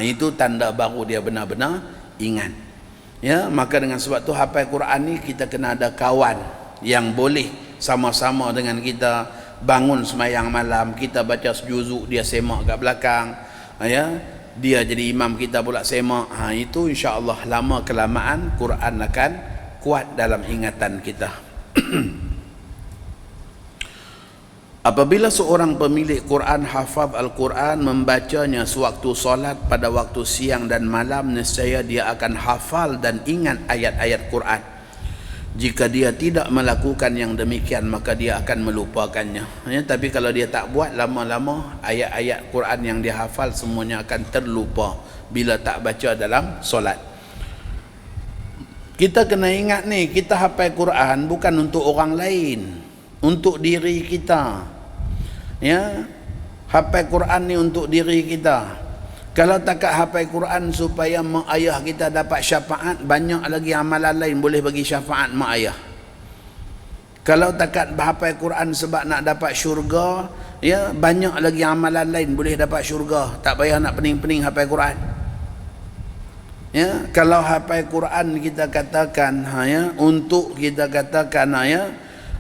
Speaker 1: Itu tanda baru dia benar-benar ingat. Ya, maka dengan sebab tu hafal Quran ni kita kena ada kawan yang boleh sama-sama dengan kita bangun sembahyang malam, kita baca sejuzuk, dia semak kat belakang. Ya, dia jadi imam kita pula semak, itu insya-Allah lama kelamaan Quran akan kuat dalam ingatan kita. Apabila seorang pemilik Quran hafaz Al-Quran membacanya sewaktu solat pada waktu siang dan malam, nescaya dia akan hafal dan ingat ayat-ayat Quran. Jika dia tidak melakukan yang demikian, maka dia akan melupakannya. Tapi kalau dia tak buat, lama-lama ayat-ayat Quran yang dia hafal semuanya akan terlupa bila tak baca dalam solat. Kita kena ingat ni, kita hafal Quran bukan untuk orang lain, untuk diri kita. Ya, hafal Quran ni untuk diri kita. Kalau takat hafal Quran supaya mak ayah kita dapat syafaat, banyak lagi amalan lain boleh bagi syafaat mak ayah. Kalau takat hafal Quran sebab nak dapat syurga, ya, banyak lagi amalan lain boleh dapat syurga. Tak payah nak pening-pening hafal Quran. Ya, kalau hafal Quran kita katakan untuk kita katakan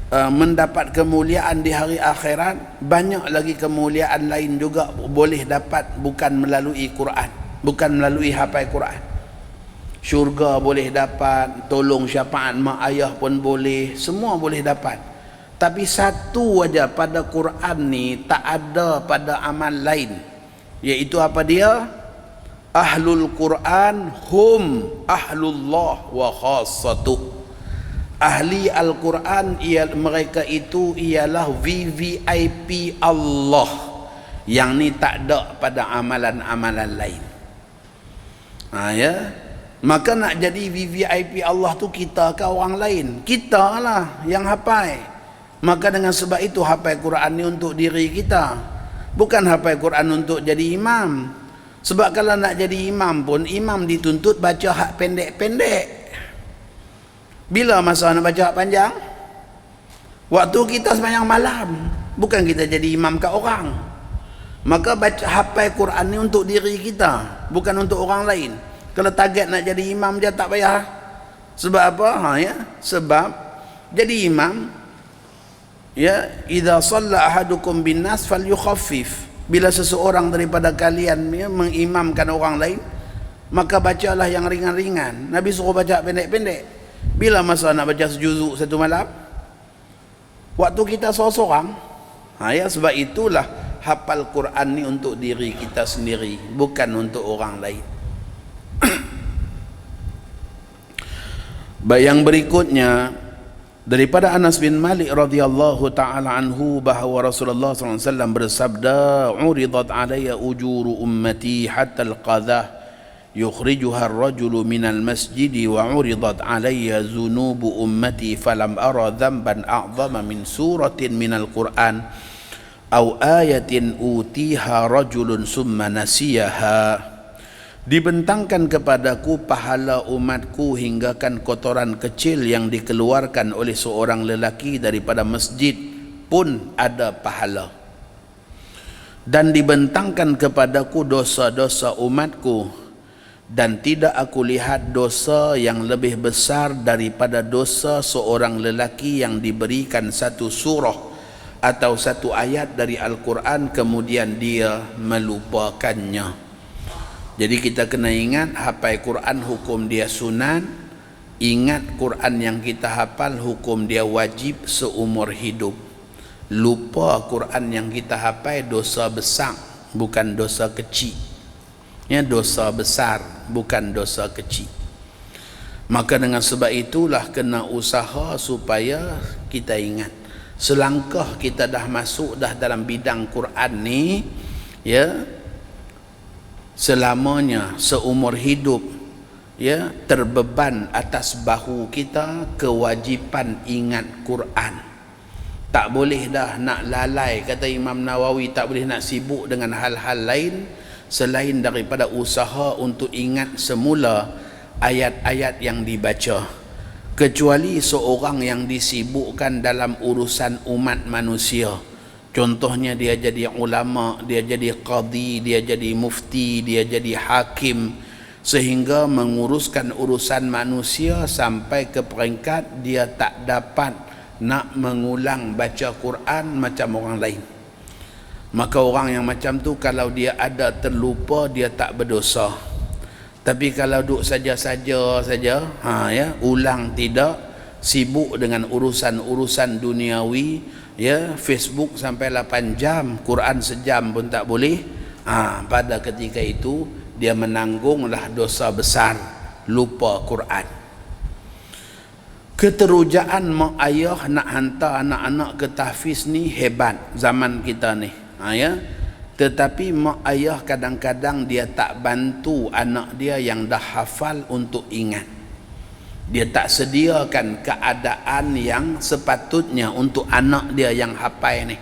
Speaker 1: mendapat kemuliaan di hari akhirat, banyak lagi kemuliaan lain juga boleh dapat bukan melalui Quran, bukan melalui hafal Quran. Syurga boleh dapat, tolong syafaat mak ayah pun boleh, semua boleh dapat. Tapi satu aja pada Quran ni tak ada pada amal lain, iaitu apa dia? Ahlul Quran hum ahlullah wa khassatuh. Ahli Al-Quran mereka itu ialah VVIP Allah, yang ni tak ada pada amalan-amalan lain. Ya, maka nak jadi VVIP Allah tu kita ke orang lain? Kita lah yang hafal. Maka dengan sebab itu hafal Quran ni untuk diri kita, bukan hafal Quran untuk jadi imam. Sebab kalau nak jadi imam pun, imam dituntut baca hak pendek-pendek. Bila masa nak baca panjang? Waktu kita sembahyang malam, bukan kita jadi imam kat orang. Maka baca hafal Quran ni untuk diri kita, bukan untuk orang lain. Kalau target nak jadi imam je tak payah. Sebab apa? Sebab jadi imam, ya, idza shalla ahadukum bin nas falyukhaffif. Bila seseorang daripada kalian mengimamkan orang lain, maka bacalah yang ringan-ringan. Nabi suruh baca pendek-pendek. Bila masa nak baca sejuzuk satu malam? Waktu kita seorang-seorang. Sebab itulah hafal Quran ni untuk diri kita sendiri, bukan untuk orang lain. Yang berikutnya daripada Anas bin Malik radhiyallahu taala anhu bahawa Rasulullah sallallahu alaihi wasallam bersabda, "Uridat alayya ujuru ummati hatta al-qadah yukhrijuha ar-rajulu minal masjidi wa uridat alayya zunubu ummati falam ara dhanban a'zama min suratin minal Qur'an aw ayatin utiha rajulun summa nasiyaha." Dibentangkan kepadaku pahala umatku hinggakan kotoran kecil yang dikeluarkan oleh seorang lelaki daripada masjid pun ada pahala. Dan dibentangkan kepadaku dosa-dosa umatku, dan tidak aku lihat dosa yang lebih besar daripada dosa seorang lelaki yang diberikan satu surah atau satu ayat dari Al-Quran kemudian dia melupakannya. Jadi kita kena ingat, hafal Quran hukum dia sunat. Ingat Quran yang kita hafal hukum dia wajib seumur hidup. Lupa Quran yang kita hafal dosa besar, bukan dosa kecil. Ya, dosa besar, bukan dosa kecil. Maka dengan sebab itulah kena usaha supaya kita ingat. Selangkah kita dah masuk dah dalam bidang Quran ni, ya, selamanya seumur hidup, ya, terbeban atas bahu kita kewajipan ingat Quran. Tak boleh dah nak lalai, kata Imam Nawawi, tak boleh nak sibuk dengan hal-hal lain selain daripada usaha untuk ingat semula ayat-ayat yang dibaca. Kecuali seorang yang disibukkan dalam urusan umat manusia. Contohnya dia jadi ulama, dia jadi qadi, dia jadi mufti, dia jadi hakim, sehingga menguruskan urusan manusia sampai ke peringkat dia tak dapat nak mengulang baca Quran macam orang lain. Maka orang yang macam tu kalau dia ada terlupa, dia tak berdosa. Tapi kalau duduk saja-saja saja, ya, ulang tidak, sibuk dengan urusan-urusan duniawi, ya, Facebook sampai 8 jam, Quran sejam pun tak boleh, pada ketika itu dia menanggunglah dosa besar, lupa Quran. Keterujaan mak ayah nak hantar anak-anak ke tahfiz ni hebat zaman kita ni, ya. Tetapi mak ayah kadang-kadang dia tak bantu anak dia yang dah hafal untuk ingat. Dia tak sediakan keadaan yang sepatutnya untuk anak dia yang hafal ni.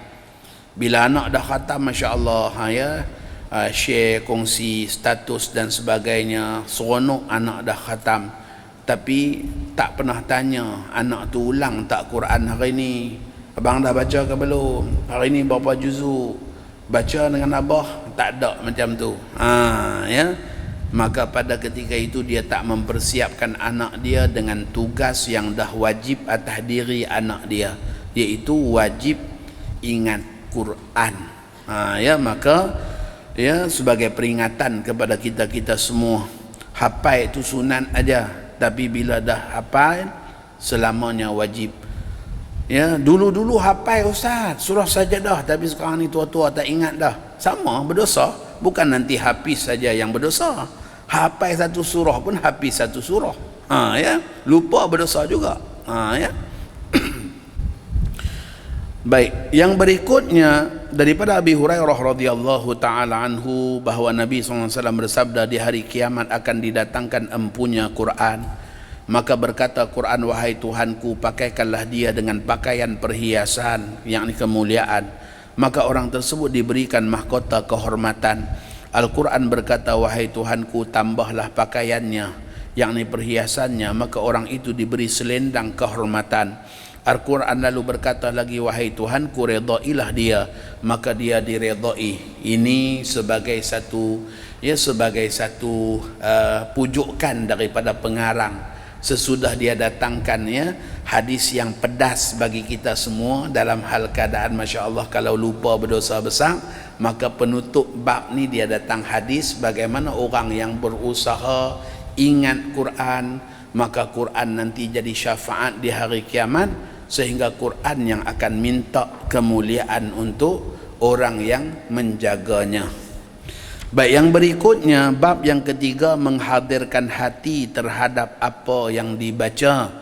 Speaker 1: Bila anak dah khatam, Masya Allah, ya, share, kongsi status dan sebagainya, seronok anak dah khatam. Tapi tak pernah tanya anak tu ulang tak Quran hari ni, abang dah baca ke belum, hari ni berapa juzuk, baca dengan abah, tak ada macam tu, ya. Maka pada ketika itu dia tak mempersiapkan anak dia dengan tugas yang dah wajib atas diri anak dia, iaitu wajib ingat Quran. Ya, maka ya, sebagai peringatan kepada kita semua, hafal itu sunat aja, tapi bila dah hafal selamanya wajib. Ya, dulu-dulu hafal ustaz surah Sajadah, tapi sekarang ni tua-tua tak ingat dah, sama berdosa. Bukan nanti hafiz saja yang berdosa, hafal satu surah pun hafiz satu surah, ya, lupa berdosa juga, ya. Baik, yang berikutnya daripada Abi Hurairah radhiyallahu taala anhu bahawa Nabi SAW bersabda, di hari kiamat akan didatangkan empunya Quran, maka berkata Quran, wahai Tuhanku, pakaikanlah dia dengan pakaian perhiasan, yakni kemuliaan. Maka orang tersebut diberikan mahkota kehormatan. Al-Quran berkata, wahai Tuhanku, tambahlah pakaiannya, yakni perhiasannya, maka orang itu diberi selendang kehormatan. Al-Quran lalu berkata lagi, wahai Tuhanku, redailah dia, maka dia diredai. Ini sebagai satu, ya, sebagai satu pujukan daripada pengarang sesudah dia datangkan, ya, hadis yang pedas bagi kita semua dalam hal keadaan Masya Allah kalau lupa berdosa besar. Maka penutup bab ni dia datang hadis bagaimana orang yang berusaha ingat Quran, maka Quran nanti jadi syafaat di hari kiamat, sehingga Quran yang akan minta kemuliaan untuk orang yang menjaganya. Baik, yang berikutnya, bab yang ketiga, menghadirkan hati terhadap apa yang dibaca,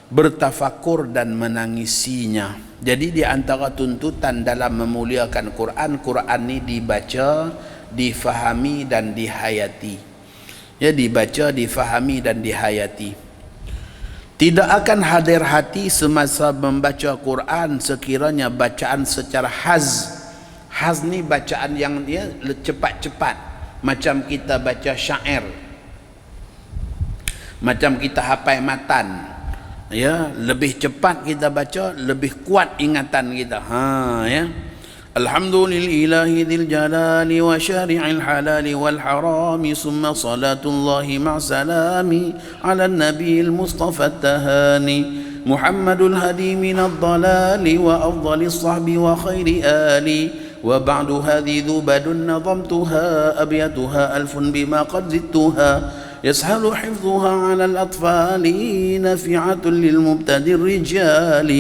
Speaker 1: bertafakur dan menangisinya. Jadi di antara tuntutan dalam memuliakan Quran, Quran ni dibaca, difahami dan dihayati. Ya, dibaca, difahami dan dihayati. Tidak akan hadir hati semasa membaca Quran sekiranya bacaan secara haz. Haz ni bacaan yang dia cepat-cepat, macam kita baca syair, macam kita hafal matan, ya, lebih cepat kita baca, lebih kuat ingatan kita, ya. Alhamdulillahi dzil jalali wa syari'il halali wal harami, summa salatullahi ma'salami ala nabiyil mustafa tahani Muhammadul hadi minad dalali wa afdalis sahbi wa khairi ali. وبعد هذه ذبد نظمتها أبياتها ألف بما قد زدتها يسهل حفظها على الأطفال نافعة للمبتدئ الرجال.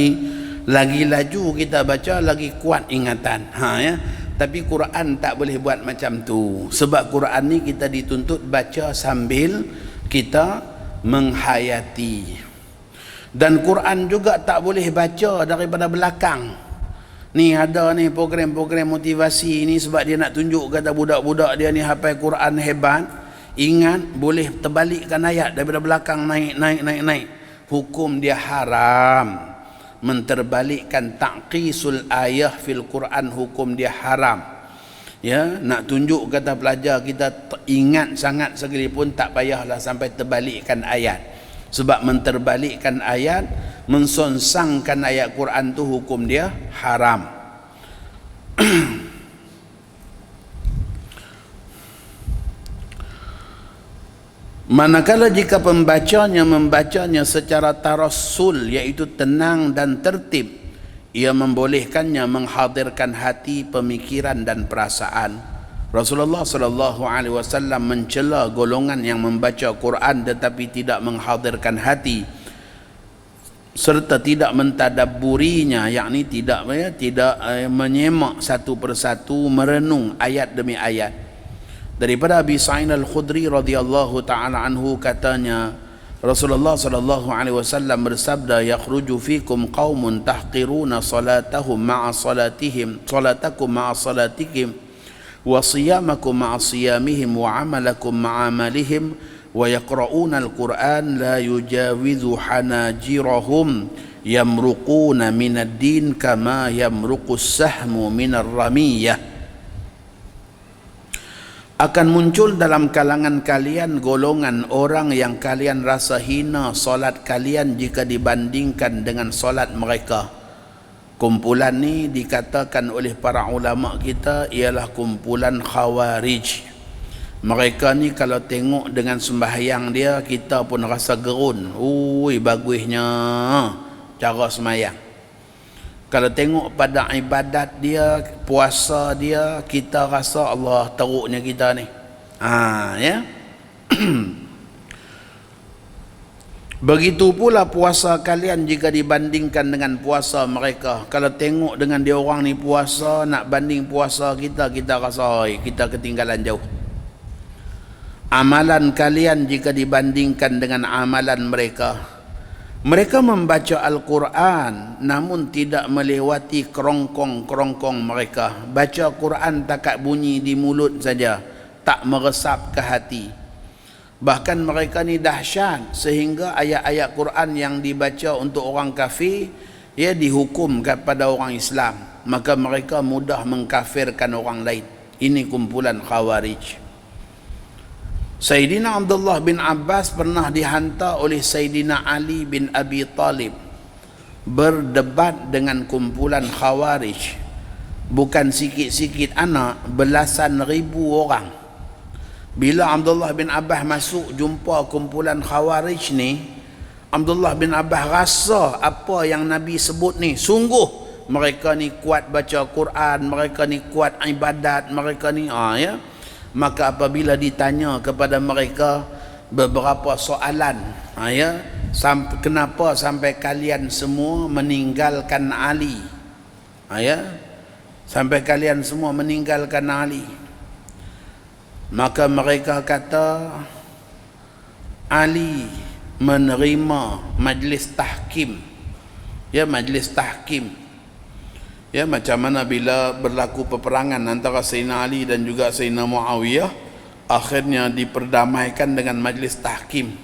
Speaker 1: Lagi laju kita baca, lagi kuat ingatan, ya. Tapi Quran tak boleh buat macam tu, sebab Quran ni kita dituntut baca sambil kita menghayati. Dan Quran juga tak boleh baca daripada belakang. Ni ada ni program-program motivasi ni sebab dia nak tunjuk kata budak-budak dia ni hafal Quran hebat. Ingat, boleh terbalikkan ayat daripada belakang, naik. Hukum dia haram. Menterbalikkan ta'qisul ayah fil Quran, hukum dia haram. Ya, nak tunjuk kata pelajar kita ingat sangat sekalipun, tak payahlah sampai terbalikkan ayat. Sebab menterbalikkan ayat, mensonsangkan ayat Quran tu, hukum dia haram. Manakala jika pembacanya membacanya secara tarassul, iaitu tenang dan tertib, ia membolehkannya menghadirkan hati, pemikiran dan perasaan. Rasulullah sallallahu alaihi wasallam mencela golongan yang membaca Quran tetapi tidak menghadirkan hati serta tidak mentadabburinya, yakni tidak menyemak satu persatu, merenung ayat demi ayat. Daripada Abi Sa'id Al-Khudri radhiyallahu taala anhu, katanya Rasulullah sallallahu alaihi wasallam bersabda, yakhruju fikum qaumun tahqiruna salatakum ma'a salatikum wa siyamakum ma'a siyamihim wa amalakum ma'a amalihim wa yaqra'una al-Qur'an la yujawizu hanajirahum yamruquna minad din kama yamruqus sahmu minar ramiyah. Akan muncul dalam kalangan kalian golongan orang yang kalian rasa hina solat kalian jika dibandingkan dengan solat mereka. Kumpulan ni dikatakan oleh para ulama kita ialah kumpulan Khawarij. Mereka ni kalau tengok dengan sembahyang dia, kita pun rasa gerun. Ui, bagusnya cara sembahyang. Kalau tengok pada ibadat dia, puasa dia, kita rasa Allah teruknya kita ni. Ya. Begitu pula puasa kalian jika dibandingkan dengan puasa mereka. Kalau tengok dengan dia orang ni puasa, nak banding puasa kita, kita rasa kita ketinggalan jauh. Amalan kalian jika dibandingkan dengan amalan mereka. Mereka membaca Al-Quran namun tidak melewati kerongkong-kerongkong mereka. Baca Quran takat bunyi di mulut saja, tak meresap ke hati. Bahkan mereka ni dahsyat sehingga ayat-ayat Quran yang dibaca untuk orang kafir dihukum kepada orang Islam, maka mereka mudah mengkafirkan orang lain. Ini kumpulan Khawarij. Sayyidina Abdullah bin Abbas pernah dihantar oleh Sayyidina Ali bin Abi Talib berdebat dengan kumpulan Khawarij. Bukan sikit-sikit anak, belasan ribu orang. Bila Abdullah bin Abbas masuk jumpa kumpulan Khawarij ni, Abdullah bin Abbas rasa apa yang Nabi sebut ni, sungguh mereka ni kuat baca Quran, mereka ni kuat ibadat, mereka ni Maka apabila ditanya kepada mereka beberapa soalan, kenapa sampai kalian semua meninggalkan Ali? Sampai kalian semua meninggalkan Ali. Maka mereka kata Ali menerima majlis tahkim. Majlis tahkim. Macam mana bila berlaku peperangan antara Sayyidina Ali dan juga Sayyidina Muawiyah, akhirnya diperdamaikan dengan majlis tahkim.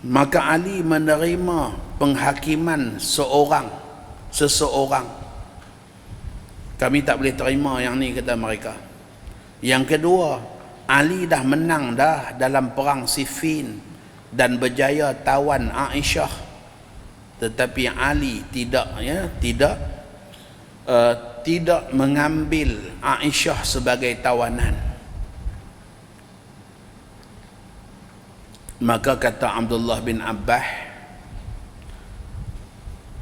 Speaker 1: Maka Ali menerima penghakiman seseorang. Kami tak boleh terima yang ni, kata mereka. Yang kedua, Ali dah menang dah dalam perang Siffin dan berjaya tawan Aisyah. Tetapi Ali tidak mengambil Aisyah sebagai tawanan. Maka kata Abdullah bin Abbas,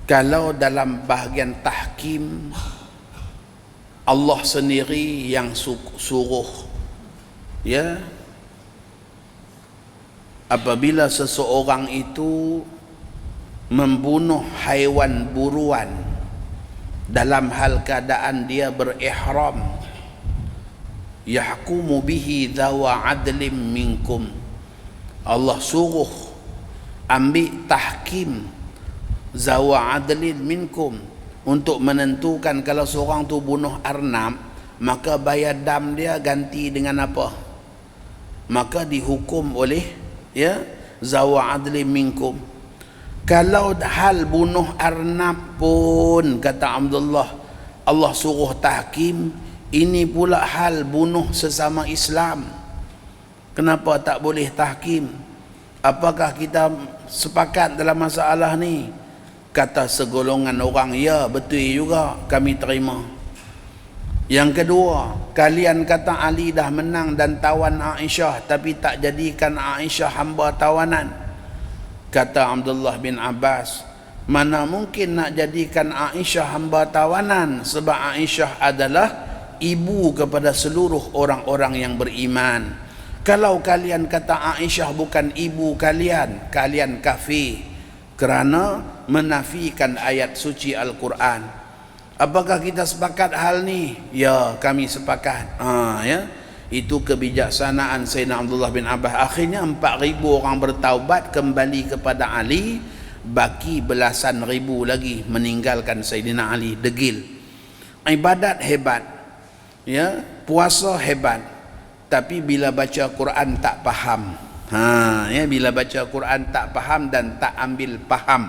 Speaker 1: kalau dalam bahagian tahkim Allah sendiri yang suruh, apabila seseorang itu membunuh haiwan buruan dalam hal keadaan dia berihram, yahkumu bihi dhawa adlim minkum, Allah suruh ambil tahkim zawa adlin minkum untuk menentukan kalau seorang tu bunuh arnab, maka bayar dam dia ganti dengan apa? Maka dihukum oleh zawa adlin minkum. Kalau hal bunuh arnab pun, kata Abdullah, Allah suruh tahkim, ini pula hal bunuh sesama Islam. Kenapa tak boleh tahkim? Apakah kita sepakat dalam masalah ni? Kata segolongan orang, ya betul juga, kami terima. Yang kedua, kalian kata Ali dah menang dan tawan Aisyah, tapi tak jadikan Aisyah hamba tawanan. Kata Abdullah bin Abbas, Mana mungkin nak jadikan Aisyah hamba tawanan, sebab Aisyah adalah ibu kepada seluruh orang-orang yang beriman. Kalau kalian kata Aisyah bukan ibu kalian, kalian kafir kerana menafikan ayat suci Al-Quran. Apakah kita sepakat hal ni? Ya, kami sepakat. Ya, itu kebijaksanaan Sayyidina Abdullah bin Abbas. Akhirnya 4,000 orang bertaubat kembali kepada Ali, baki belasan ribu lagi meninggalkan Sayyidina Ali. Degil. Ibadat hebat, ya, puasa hebat, tapi bila baca Quran tak faham. Ya, bila baca Quran tak faham dan tak ambil faham.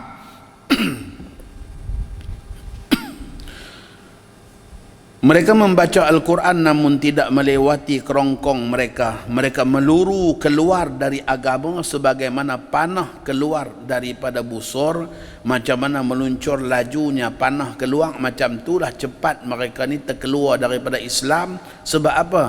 Speaker 1: Mereka membaca Al-Quran namun tidak melewati kerongkong mereka. Mereka meluru keluar dari agama sebagaimana panah keluar daripada busur. Macam mana meluncur lajunya panah keluar, macam itulah cepat mereka ni terkeluar daripada Islam. Sebab apa?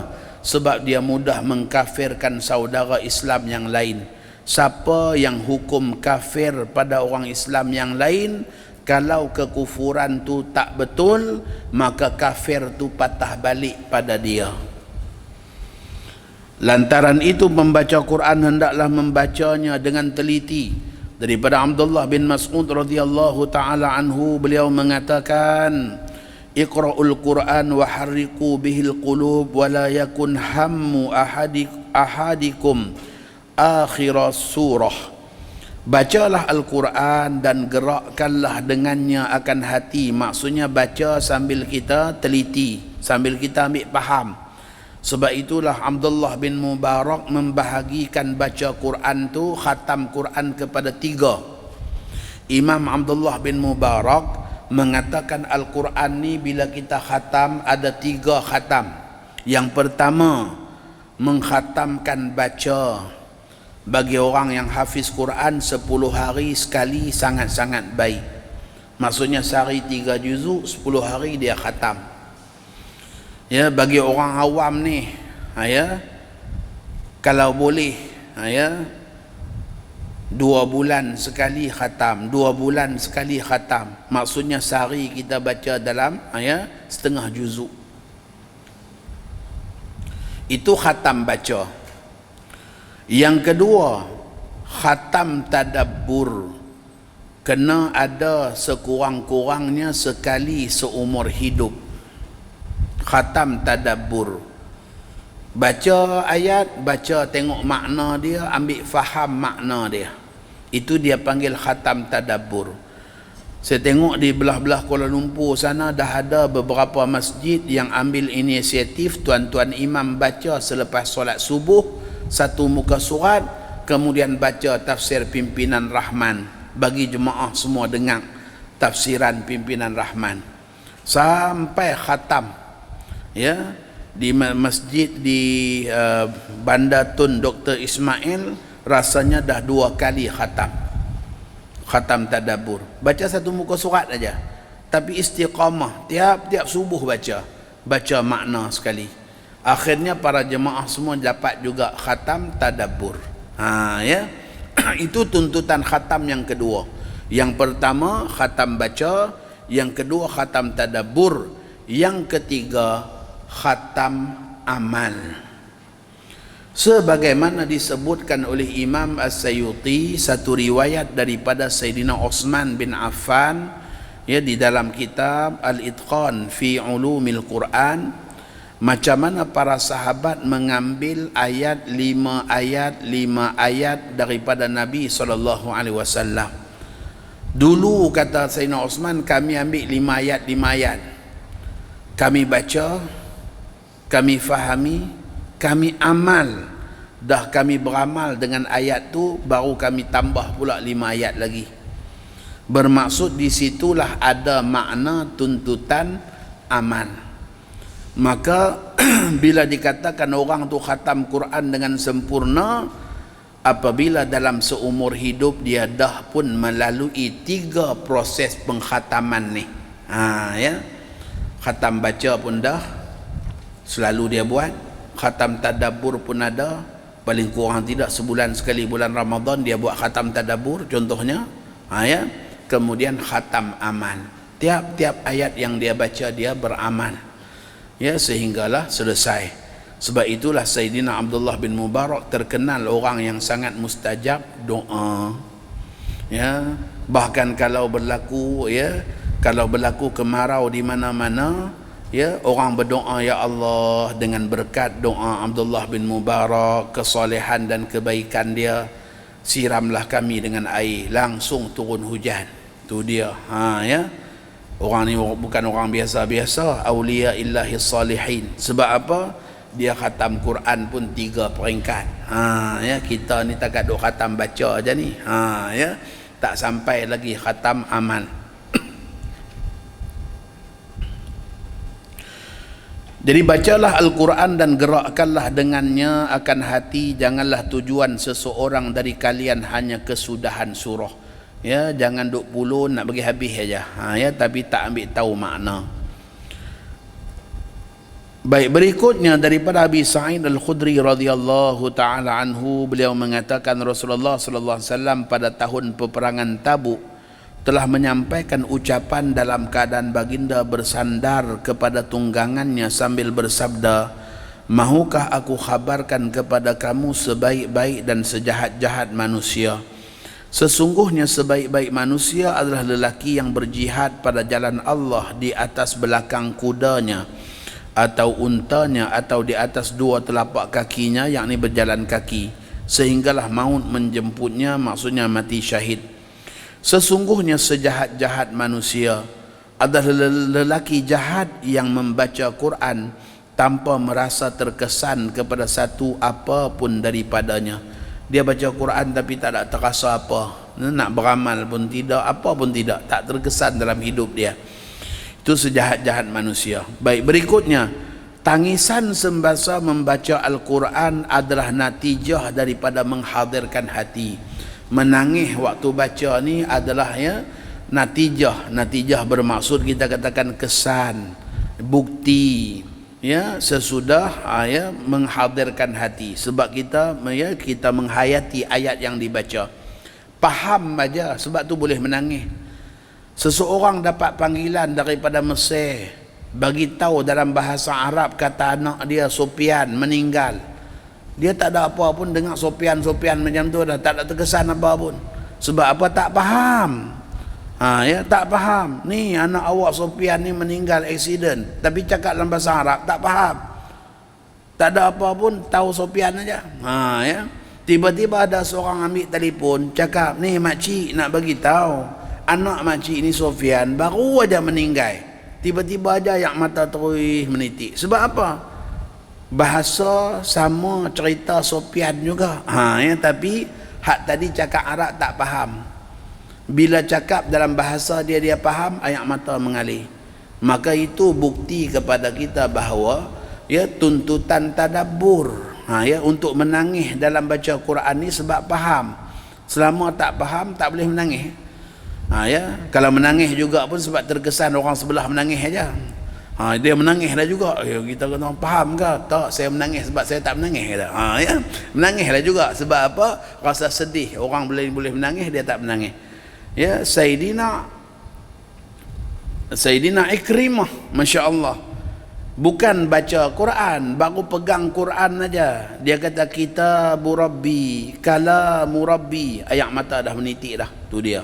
Speaker 1: Sebab dia mudah mengkafirkan saudara Islam yang lain. Siapa yang hukum kafir pada orang Islam yang lain, kalau kekufuran tu tak betul, maka kafir tu patah balik pada dia. Lantaran itu membaca Quran hendaklah membacanya dengan teliti. Daripada Abdullah bin Mas'ud radhiyallahu taala anhu, beliau mengatakan, Iqra'ul Quran wa harriqu bihil qulub wa la yakun hammu ahadikum akhir surah. Bacalah Al-Quran dan gerakkanlah dengannya akan hati. Maksudnya baca sambil kita teliti, sambil kita ambil faham. Sebab itulah Abdullah bin Mubarak membahagikan baca Quran tu, khatam Quran kepada 3. Imam Abdullah bin Mubarak mengatakan Al-Quran ni bila kita khatam ada 3 khatam. Yang pertama, mengkhatamkan baca. Bagi orang yang hafiz Quran 10 hari sekali sangat-sangat baik. Maksudnya sehari 3 juzuk, 10 hari dia khatam. Ya, bagi orang awam ni, ya, kalau boleh, ya, 2 bulan sekali khatam, 2 bulan sekali khatam. Maksudnya sehari kita baca dalam, ya, setengah juzuk. Itu khatam baca. Yang kedua, khatam tadabbur. Kena ada sekurang-kurangnya sekali seumur hidup. Khatam tadabbur. Baca ayat, baca tengok makna dia, ambil faham makna dia. Itu dia panggil khatam tadabbur. Saya tengok di belah-belah Kuala Lumpur sana dah ada beberapa masjid yang ambil inisiatif tuan-tuan imam baca selepas solat subuh satu muka surat, kemudian baca tafsir pimpinan Rahman, bagi jemaah semua dengar tafsiran pimpinan Rahman sampai khatam. Ya, di masjid di Bandar Tun Dr. Ismail rasanya dah 2 kali khatam tadabbur. Baca satu muka surat aja, tapi istiqamah tiap-tiap subuh baca makna sekali. Akhirnya para jemaah semua dapat juga khatam tadabbur. Ya. Itu tuntutan khatam yang kedua. Yang pertama khatam baca, yang kedua khatam tadabbur, yang ketiga khatam amal. Sebagaimana disebutkan oleh Imam As-Sayuti, satu riwayat daripada Sayyidina Uthman bin Affan, ya, di dalam kitab Al-Itqan fi Ulumil Quran, macam mana para sahabat mengambil ayat 5 ayat daripada Nabi SAW. Dulu kata Sayyidina Uthman, kami ambil 5 ayat. Kami baca, kami fahami, kami amal. Dah kami beramal dengan ayat tu, baru kami tambah pula 5 ayat lagi. Bermaksud di situlah ada makna tuntutan amal. Maka bila dikatakan orang tu khatam Quran dengan sempurna, apabila dalam seumur hidup dia dah pun melalui 3 proses pengkhataman ni. Ya. Khatam baca pun dah selalu dia buat, khatam tadabbur pun ada, paling kurang tidak sebulan sekali bulan Ramadan dia buat khatam tadabbur contohnya. Ya. kemudian khatam aman. Tiap-tiap ayat yang dia baca dia beramal, ya, sehinggalah selesai. Sebab itulah Sayyidina Abdullah bin Mubarak terkenal orang yang sangat mustajab doa, ya. Bahkan kalau berlaku kemarau di mana-mana, ya, orang berdoa, ya Allah, dengan berkat doa Abdullah bin Mubarak, kesolehan dan kebaikan dia, siramlah kami dengan air, langsung turun hujan. Tu dia, ya. Orang ni bukan orang biasa-biasa, aulia illahi salihin. Sebab apa? Dia khatam Quran pun 3 peringkat. Ya, kita ni takat duk khatam baca aja ni. Ya, tak sampai lagi khatam amal. Jadi bacalah Al-Quran dan gerakkanlah dengannya akan hati. Janganlah tujuan seseorang dari kalian hanya kesudahan surah. Ya, jangan duk pulun nak bagi habis aja. Ya, tapi tak ambil tahu makna. Baik, berikutnya daripada Abi Sa'id Al-Khudri radhiyallahu taala anhu, beliau mengatakan Rasulullah sallallahu alaihi wasallam pada tahun peperangan Tabuk telah menyampaikan ucapan dalam keadaan baginda bersandar kepada tunggangannya sambil bersabda, "Mahukah aku khabarkan kepada kamu sebaik-baik dan sejahat-jahat manusia? Sesungguhnya sebaik-baik manusia adalah lelaki yang berjihad pada jalan Allah di atas belakang kudanya atau untanya atau di atas 2 telapak kakinya, yakni berjalan kaki, sehinggalah maut menjemputnya, maksudnya mati syahid. Sesungguhnya sejahat-jahat manusia adalah lelaki jahat yang membaca Quran tanpa merasa terkesan kepada satu apapun daripadanya." Dia baca Quran tapi tak ada terasa apa, nak beramal pun tidak, apa pun tidak, tak terkesan dalam hidup dia. Itu sejahat-jahat manusia. Baik, berikutnya, tangisan semasa membaca Al-Quran adalah natijah daripada menghadirkan hati. Menangis waktu baca ni adalah, ya, natijah bermaksud kita katakan kesan, bukti, ya, sesudah ya menghadirkan hati. Sebab kita menghayati ayat yang dibaca, faham aja, sebab tu boleh menangis. Seseorang dapat panggilan daripada Mesir, bagi tahu dalam bahasa Arab kata anak dia Sufyan meninggal. Dia tak ada apa pun dengar Sufyan macam tu dah, tak ada terkesan apa pun. Sebab apa? Tak faham. Ya, tak faham. Ni anak awak Sufyan ni meninggal aksiden, tapi cakap dalam bahasa Arab tak faham. Tak ada apa pun, tahu Sufyan aja. Ya. Tiba-tiba ada seorang ambil telefon, cakap, "Ni makcik nak bagi tahu, anak makcik ni Sufyan baru aja meninggal." Tiba-tiba aja yang mata terus menitik. Sebab apa? Bahasa sama, cerita Sufyan juga. Ya, tapi hak tadi cakap Arab tak faham. Bila cakap dalam bahasa dia faham, ayat mata mengalir. Maka itu bukti kepada kita bahawa, ya, tuntutan tadabbur, ya, untuk menangis dalam baca Quran ni sebab faham. Selama tak faham tak boleh menangis. Ya, kalau menangis juga pun sebab terkesan orang sebelah menangis aja. Dia menangis dah juga. Ya, kita kena faham ke? Tak, saya menangis sebab saya tak menangis dah. Ya, menangis dah juga sebab apa? Rasa sedih. Orang boleh menangis, dia tak menangis. Ya, Sayyidina Ikrimah, Masya Allah, bukan baca Quran, baru pegang Quran aja, dia kata kitabu Rabbi, kalamu Rabbi, ayat mata dah menitik dah. Tu dia.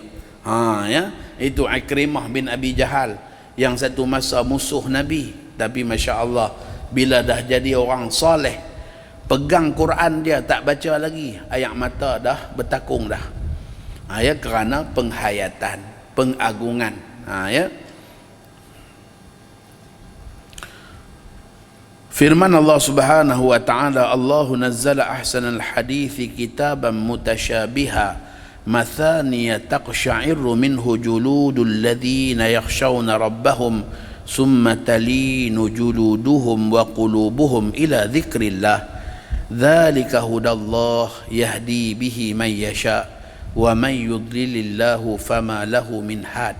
Speaker 1: Ya, itu Ikrimah bin Abi Jahal, yang satu masa musuh Nabi, tapi Masya Allah, bila dah jadi orang soleh, pegang Quran dia tak baca lagi, ayat mata dah bertakung dah. Ya, kerana penghayatan, pengagungan. Ya. Firman Allah Subhanahu wa taala, Allahu nazzala ahsanal hadithi kitaban mutasyabiha mathaniya taqsha'iru minhu juludul ladzina yakhshawna rabbahum summa talinu juluduhum wa qulubuhum ila dzikrillah dzalika hudallah yahdi bihi man yasha wa man yudlilillahu fama lahu min had.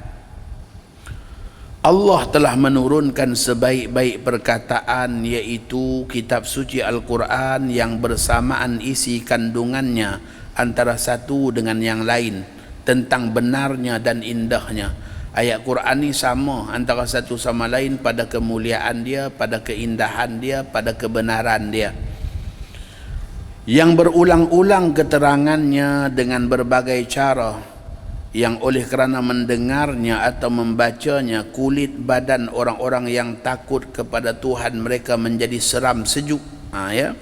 Speaker 1: Allah telah menurunkan sebaik-baik perkataan, yaitu kitab suci Al-Quran yang bersamaan isi kandungannya antara satu dengan yang lain, tentang benarnya dan indahnya. Ayat Quran ni sama antara satu sama lain pada kemuliaan dia, pada keindahan dia, pada kebenaran dia, yang berulang-ulang keterangannya dengan berbagai cara, yang oleh kerana mendengarnya atau membacanya kulit badan orang-orang yang takut kepada Tuhan mereka menjadi seram sejuk, ya.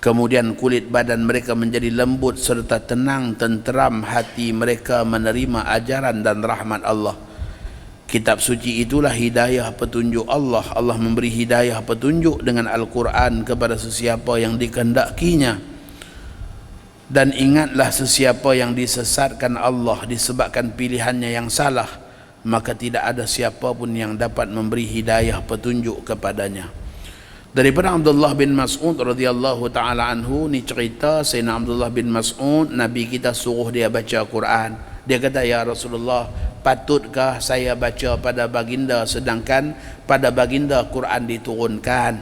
Speaker 1: Kemudian kulit badan mereka menjadi lembut serta tenang tenteram hati mereka menerima ajaran dan rahmat Allah. Kitab suci itulah hidayah petunjuk Allah. Allah memberi hidayah petunjuk dengan Al-Quran kepada sesiapa yang dikehendakinya. Dan ingatlah, sesiapa yang disesatkan Allah disebabkan pilihannya yang salah, maka tidak ada siapa pun yang dapat memberi hidayah petunjuk kepadanya. Daripada Abdullah bin Mas'ud radhiyallahu taala anhu, ni cerita Sayyidina Abdullah bin Mas'ud, Nabi kita suruh dia baca Quran. Dia kata, ya Rasulullah, patutkah saya baca pada baginda sedangkan pada baginda Quran diturunkan?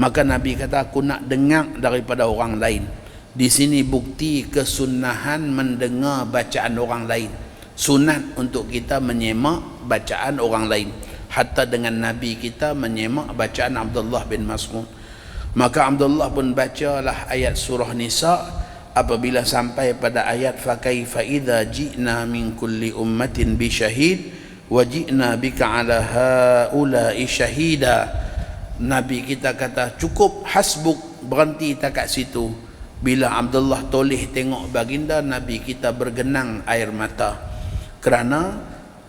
Speaker 1: Maka Nabi kata, aku nak dengar daripada orang lain. Di sini bukti kesunahan mendengar bacaan orang lain. Sunat untuk kita menyemak bacaan orang lain. Hatta dengan Nabi kita menyemak bacaan Abdullah bin Mas'ud. Maka Abdullah pun bacalah ayat surah Nisa apabila sampai pada ayat fakaifa idza ji'na min kulli ummatin bi syahid wa ji'na bika ala haula'i syahida. Nabi kita kata cukup, hasbuk, berhenti takat situ. Bila Abdullah toleh tengok baginda, Nabi kita bergenang air mata kerana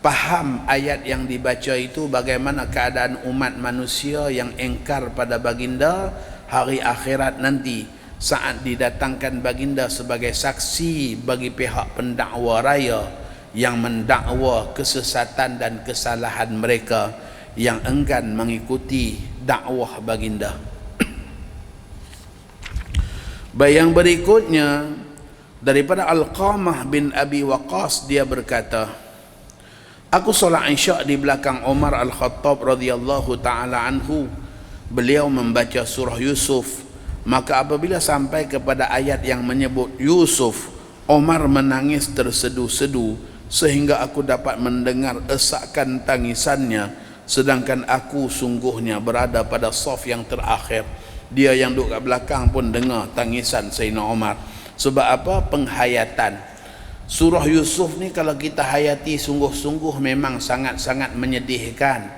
Speaker 1: faham ayat yang dibaca itu bagaimana keadaan umat manusia yang engkar pada baginda hari akhirat nanti, saat didatangkan baginda sebagai saksi bagi pihak pendakwa raya yang mendakwa kesesatan dan kesalahan mereka yang enggan mengikuti dakwah baginda. Baik, yang berikutnya daripada Alqamah bin Abi Waqqas, dia berkata, aku solat Isya' di belakang Umar Al-Khattab radhiyallahu taala anhu. Beliau membaca surah Yusuf. Maka apabila sampai kepada ayat yang menyebut Yusuf, Umar menangis tersedu-sedu sehingga aku dapat mendengar esakan tangisannya, sedangkan aku sungguhnya berada pada saf yang terakhir. Dia yang duduk kat belakang pun dengar tangisan Sayyidina Umar. Sebab apa? Penghayatan. Surah Yusuf ni kalau kita hayati sungguh-sungguh memang sangat-sangat menyedihkan.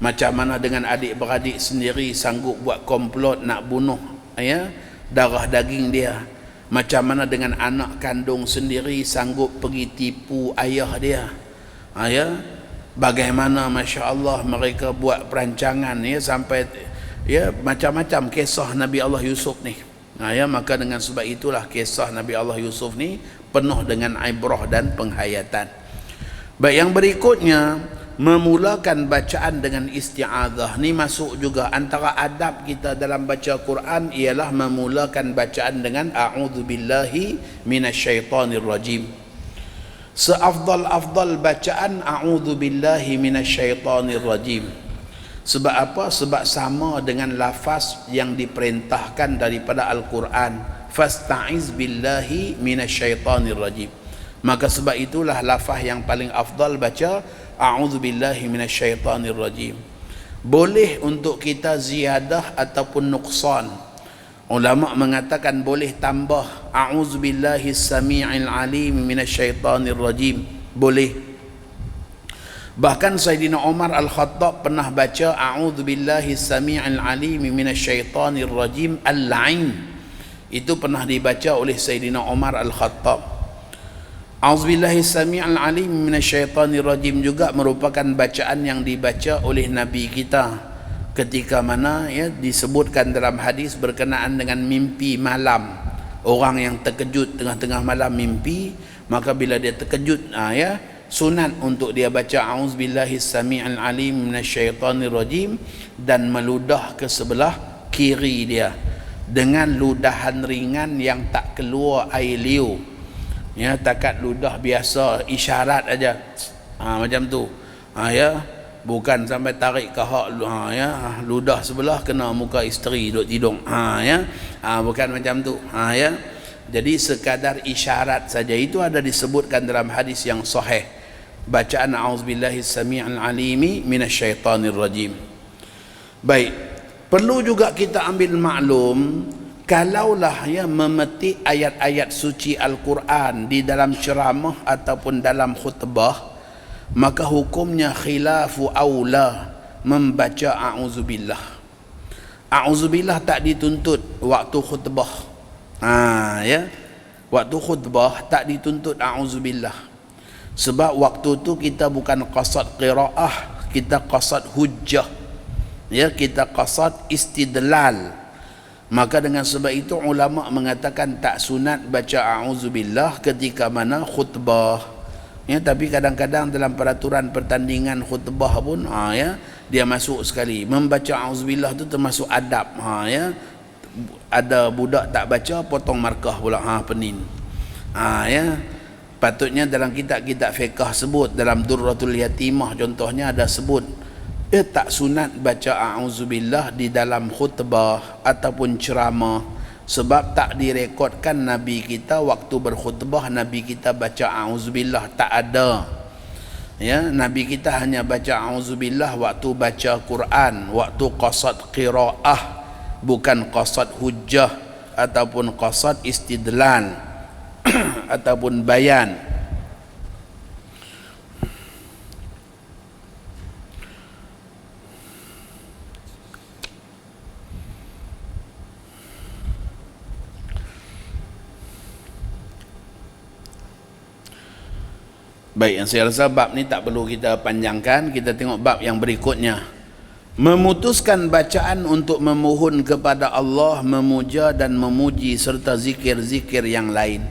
Speaker 1: Macam mana dengan adik-beradik sendiri sanggup buat komplot nak bunuh, ya, darah daging dia. Macam mana dengan anak kandung sendiri sanggup pergi tipu ayah dia, ya. Bagaimana Masya Allah mereka buat perancangan, ya, sampai, ya, macam-macam kisah Nabi Allah Yusuf ni, ya. Maka dengan sebab itulah kisah Nabi Allah Yusuf ni penuh dengan ibrah dan penghayatan. Baik, yang berikutnya memulakan bacaan dengan isti'adzah. Ni masuk juga antara adab kita dalam baca Quran, ialah memulakan bacaan dengan a'udzubillahi minasyaitonir rajim. Seafdal-afdal bacaan a'udzubillahi minasyaitonir rajim. Sebab apa? Sebab sama dengan lafaz yang diperintahkan daripada Al-Quran, fasta'iz billahi minasyaitonir rajim. Maka sebab itulah lafaz yang paling afdal baca a'udzubillahi minasyaitonir rajim. Boleh untuk kita ziyadah ataupun nuqsan. Ulama mengatakan boleh tambah a'udzubillahi samii'il alim minasyaitonir rajim, boleh. Bahkan Sayyidina Umar Al-Khattab pernah baca a'udzubillahi samii'il alim minasyaitonir rajim al-'ain. Itu pernah dibaca oleh Sayyidina Umar Al-Khattab. A'udzubillahi samii'il alim minasyaitonir rajim juga merupakan bacaan yang dibaca oleh Nabi kita ketika mana, ya, disebutkan dalam hadis berkenaan dengan mimpi malam. Orang yang terkejut tengah-tengah malam mimpi, maka bila dia terkejut, ya, sunat untuk dia baca a'udzubillahi samii'il alim minasyaitonir rajim dan meludah ke sebelah kiri dia dengan ludahan ringan yang tak keluar air liur, ya, takat ludah biasa, isyarat aja, macam tu, ya, bukan sampai tarik kahak, ya, ludah sebelah kena muka isteri duduk tidur, ya, bukan macam tu, ya. Jadi sekadar isyarat saja itu ada disebutkan dalam hadis yang sahih. Bacaan a'udzubillahi samii'il alimi minasyaitonir rajim. Baik, perlu juga kita ambil maklum, kalaulah memetik ayat-ayat suci Al-Quran di dalam ceramah ataupun dalam khutbah, maka hukumnya khilafu aula membaca a'udzubillah. A'udzubillah tak dituntut waktu khutbah. Waktu khutbah tak dituntut a'udzubillah. Sebab waktu tu kita bukan qasad qiraah, kita qasad hujjah. Kita qasad istidlal. Maka dengan sebab itu ulama mengatakan tak sunat baca a'udzubillah ketika mana khutbah. Tapi kadang-kadang dalam peraturan pertandingan khutbah pun dia masuk sekali. Membaca a'udzubillah tu termasuk adab. Ada budak tak baca, potong markah pula, penin. Patutnya dalam kitab-kitab fiqh sebut, dalam Durratul Yatimah contohnya ada sebut, tak sunat baca a'udzubillah di dalam khutbah ataupun ceramah, sebab tak direkodkan Nabi kita waktu berkhutbah Nabi kita baca a'udzubillah, tak ada. Nabi kita hanya baca a'udzubillah waktu baca Quran, waktu qasad qiraah, bukan qasad hujjah ataupun qasad istidlal ataupun bayan. Baik, yang saya rasa bab ni tak perlu kita panjangkan. Kita tengok bab yang berikutnya. Memutuskan bacaan untuk memohon kepada Allah, memuja dan memuji serta zikir-zikir yang lain.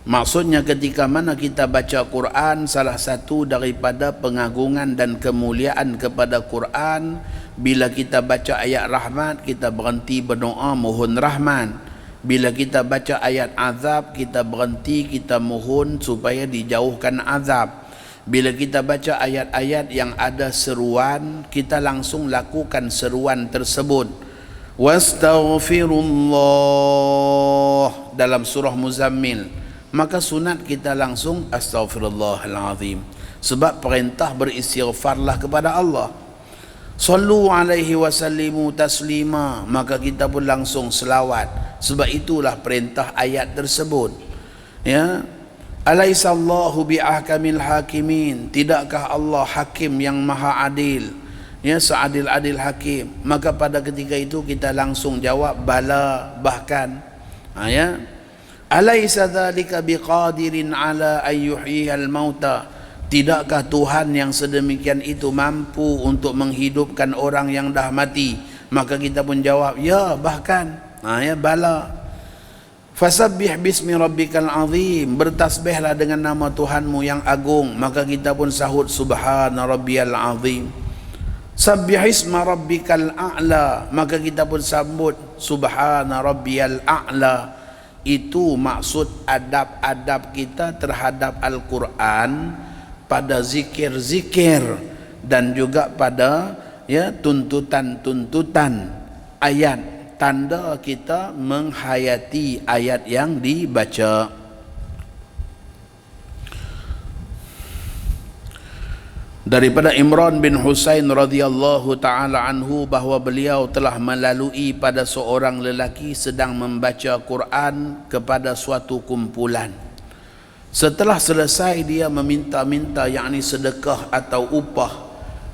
Speaker 1: Maksudnya ketika mana kita baca Quran, salah satu daripada pengagungan dan kemuliaan kepada Quran, bila kita baca ayat rahmat, kita berhenti berdoa mohon rahmat. Bila kita baca ayat azab, kita berhenti, kita mohon supaya dijauhkan azab. Bila kita baca ayat-ayat yang ada seruan, kita langsung lakukan seruan tersebut. Wastaghfirullah dalam surah Muzammil, maka sunat kita langsung astaghfirullahalazim, sebab perintah beristighfarlah kepada Allah. Sallu alaihi wasallimu taslima, maka kita pun langsung selawat, sebab itulah perintah ayat tersebut. Alaisallahu biahkamil hakimin, tidakkah Allah hakim yang maha adil, seadil-adil hakim. Maka pada ketika itu kita langsung jawab bala, bahkan Alaysa dzalika biqadirin ala ayyuhyiyal mauta, tidakkah Tuhan yang sedemikian itu mampu untuk menghidupkan orang yang dah mati? Maka kita pun jawab ya, bahkan bala. Fasabbih bismi rabbikal azim, bertasbihlah dengan nama Tuhanmu yang agung. Maka kita pun sahut subhana rabbiyal azim. Sabbih isma rabbikal a'la, maka kita pun sambut subhana rabbiyal a'la. Itu maksud adab-adab kita terhadap Al-Quran pada zikir-zikir dan juga pada tuntutan-tuntutan ayat, tanda kita menghayati ayat yang dibaca. Daripada Imran bin Husain radhiyallahu taala anhu bahawa beliau telah melalui pada seorang lelaki sedang membaca Quran kepada suatu kumpulan. Setelah selesai dia meminta-minta, yakni sedekah atau upah.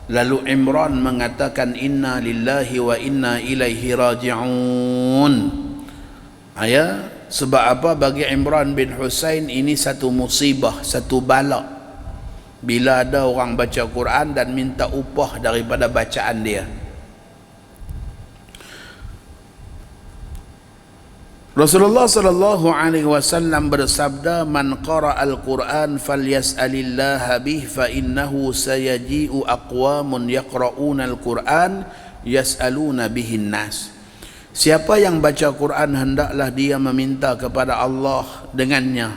Speaker 1: Lalu Imran mengatakan inna lillahi wa inna ilaihi raji'un. Sebab apa? Bagi Imran bin Husain ini satu musibah, satu bala, bila ada orang baca Quran dan minta upah daripada bacaan dia. Rasulullah sallallahu alaihi wasallam bersabda, man qara'al Quran falyas'alillaha bih fa innahu sayaji'u aqwamun yaqra'unal Quran yas'aluna bihin nas. Siapa yang baca Quran hendaklah dia meminta kepada Allah dengannya,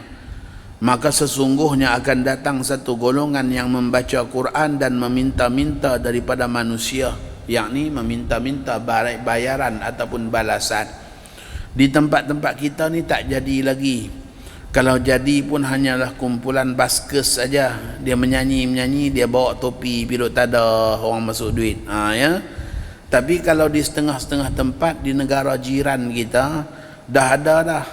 Speaker 1: maka sesungguhnya akan datang satu golongan yang membaca Quran dan meminta-minta daripada manusia, yakni meminta-minta bayaran ataupun balasan. Di tempat-tempat kita ni tak jadi lagi. Kalau jadi pun hanyalah kumpulan baskers saja. Dia menyanyi, dia bawa topi, pilot tada, orang masuk duit. Ya. Tapi kalau di setengah-setengah tempat di negara jiran kita dah ada dah.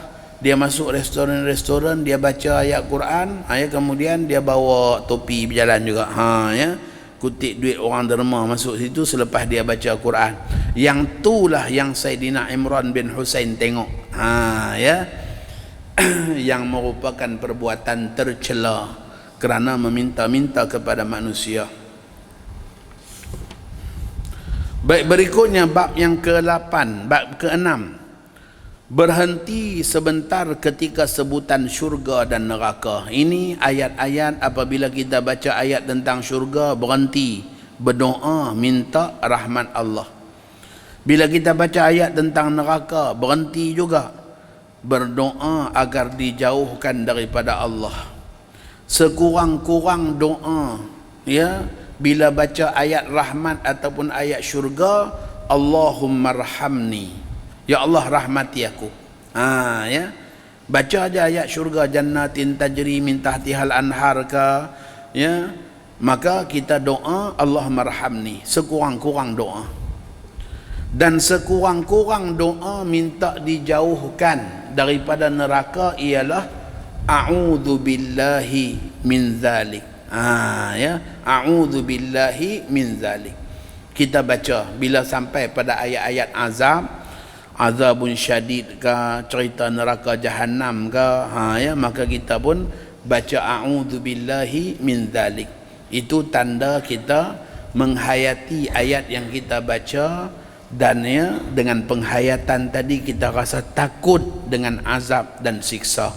Speaker 1: Dia masuk restoran-restoran, dia baca ayat Quran, ya, kemudian dia bawa topi berjalan juga. Ya. Kutip duit orang derma masuk situ selepas dia baca Quran. Yang itulah yang Saidina Imran bin Husain tengok. Ya. Yang merupakan perbuatan tercela kerana meminta-minta kepada manusia. Baik, berikutnya bab yang ke-8, bab ke-6. Berhenti sebentar ketika sebutan syurga dan neraka. Ini ayat-ayat apabila kita baca ayat tentang syurga, berhenti, berdoa, minta rahmat Allah. Bila kita baca ayat tentang neraka, berhenti juga, berdoa agar dijauhkan daripada Allah. Sekurang-kurang doa, ya, bila baca ayat rahmat ataupun ayat syurga, Allahumma arhamni, ya Allah rahmati aku. Ya. Baca aja ayat syurga, jannatin tajri min tahtihal anhar ka, ya, maka kita doa Allahumma arhamni, sekurang-kurang doa. Dan sekurang-kurang doa minta dijauhkan daripada neraka ialah a'udzu billahi min zalik. Ya, a'udzu billahi min zalik. Kita baca bila sampai pada ayat-ayat azabun syadid ke, cerita neraka jahanam ke, ya, maka kita pun baca a'udzu billahi min zalik. Itu tanda kita menghayati ayat yang kita baca, dan ya, dengan penghayatan tadi kita rasa takut dengan azab dan siksa.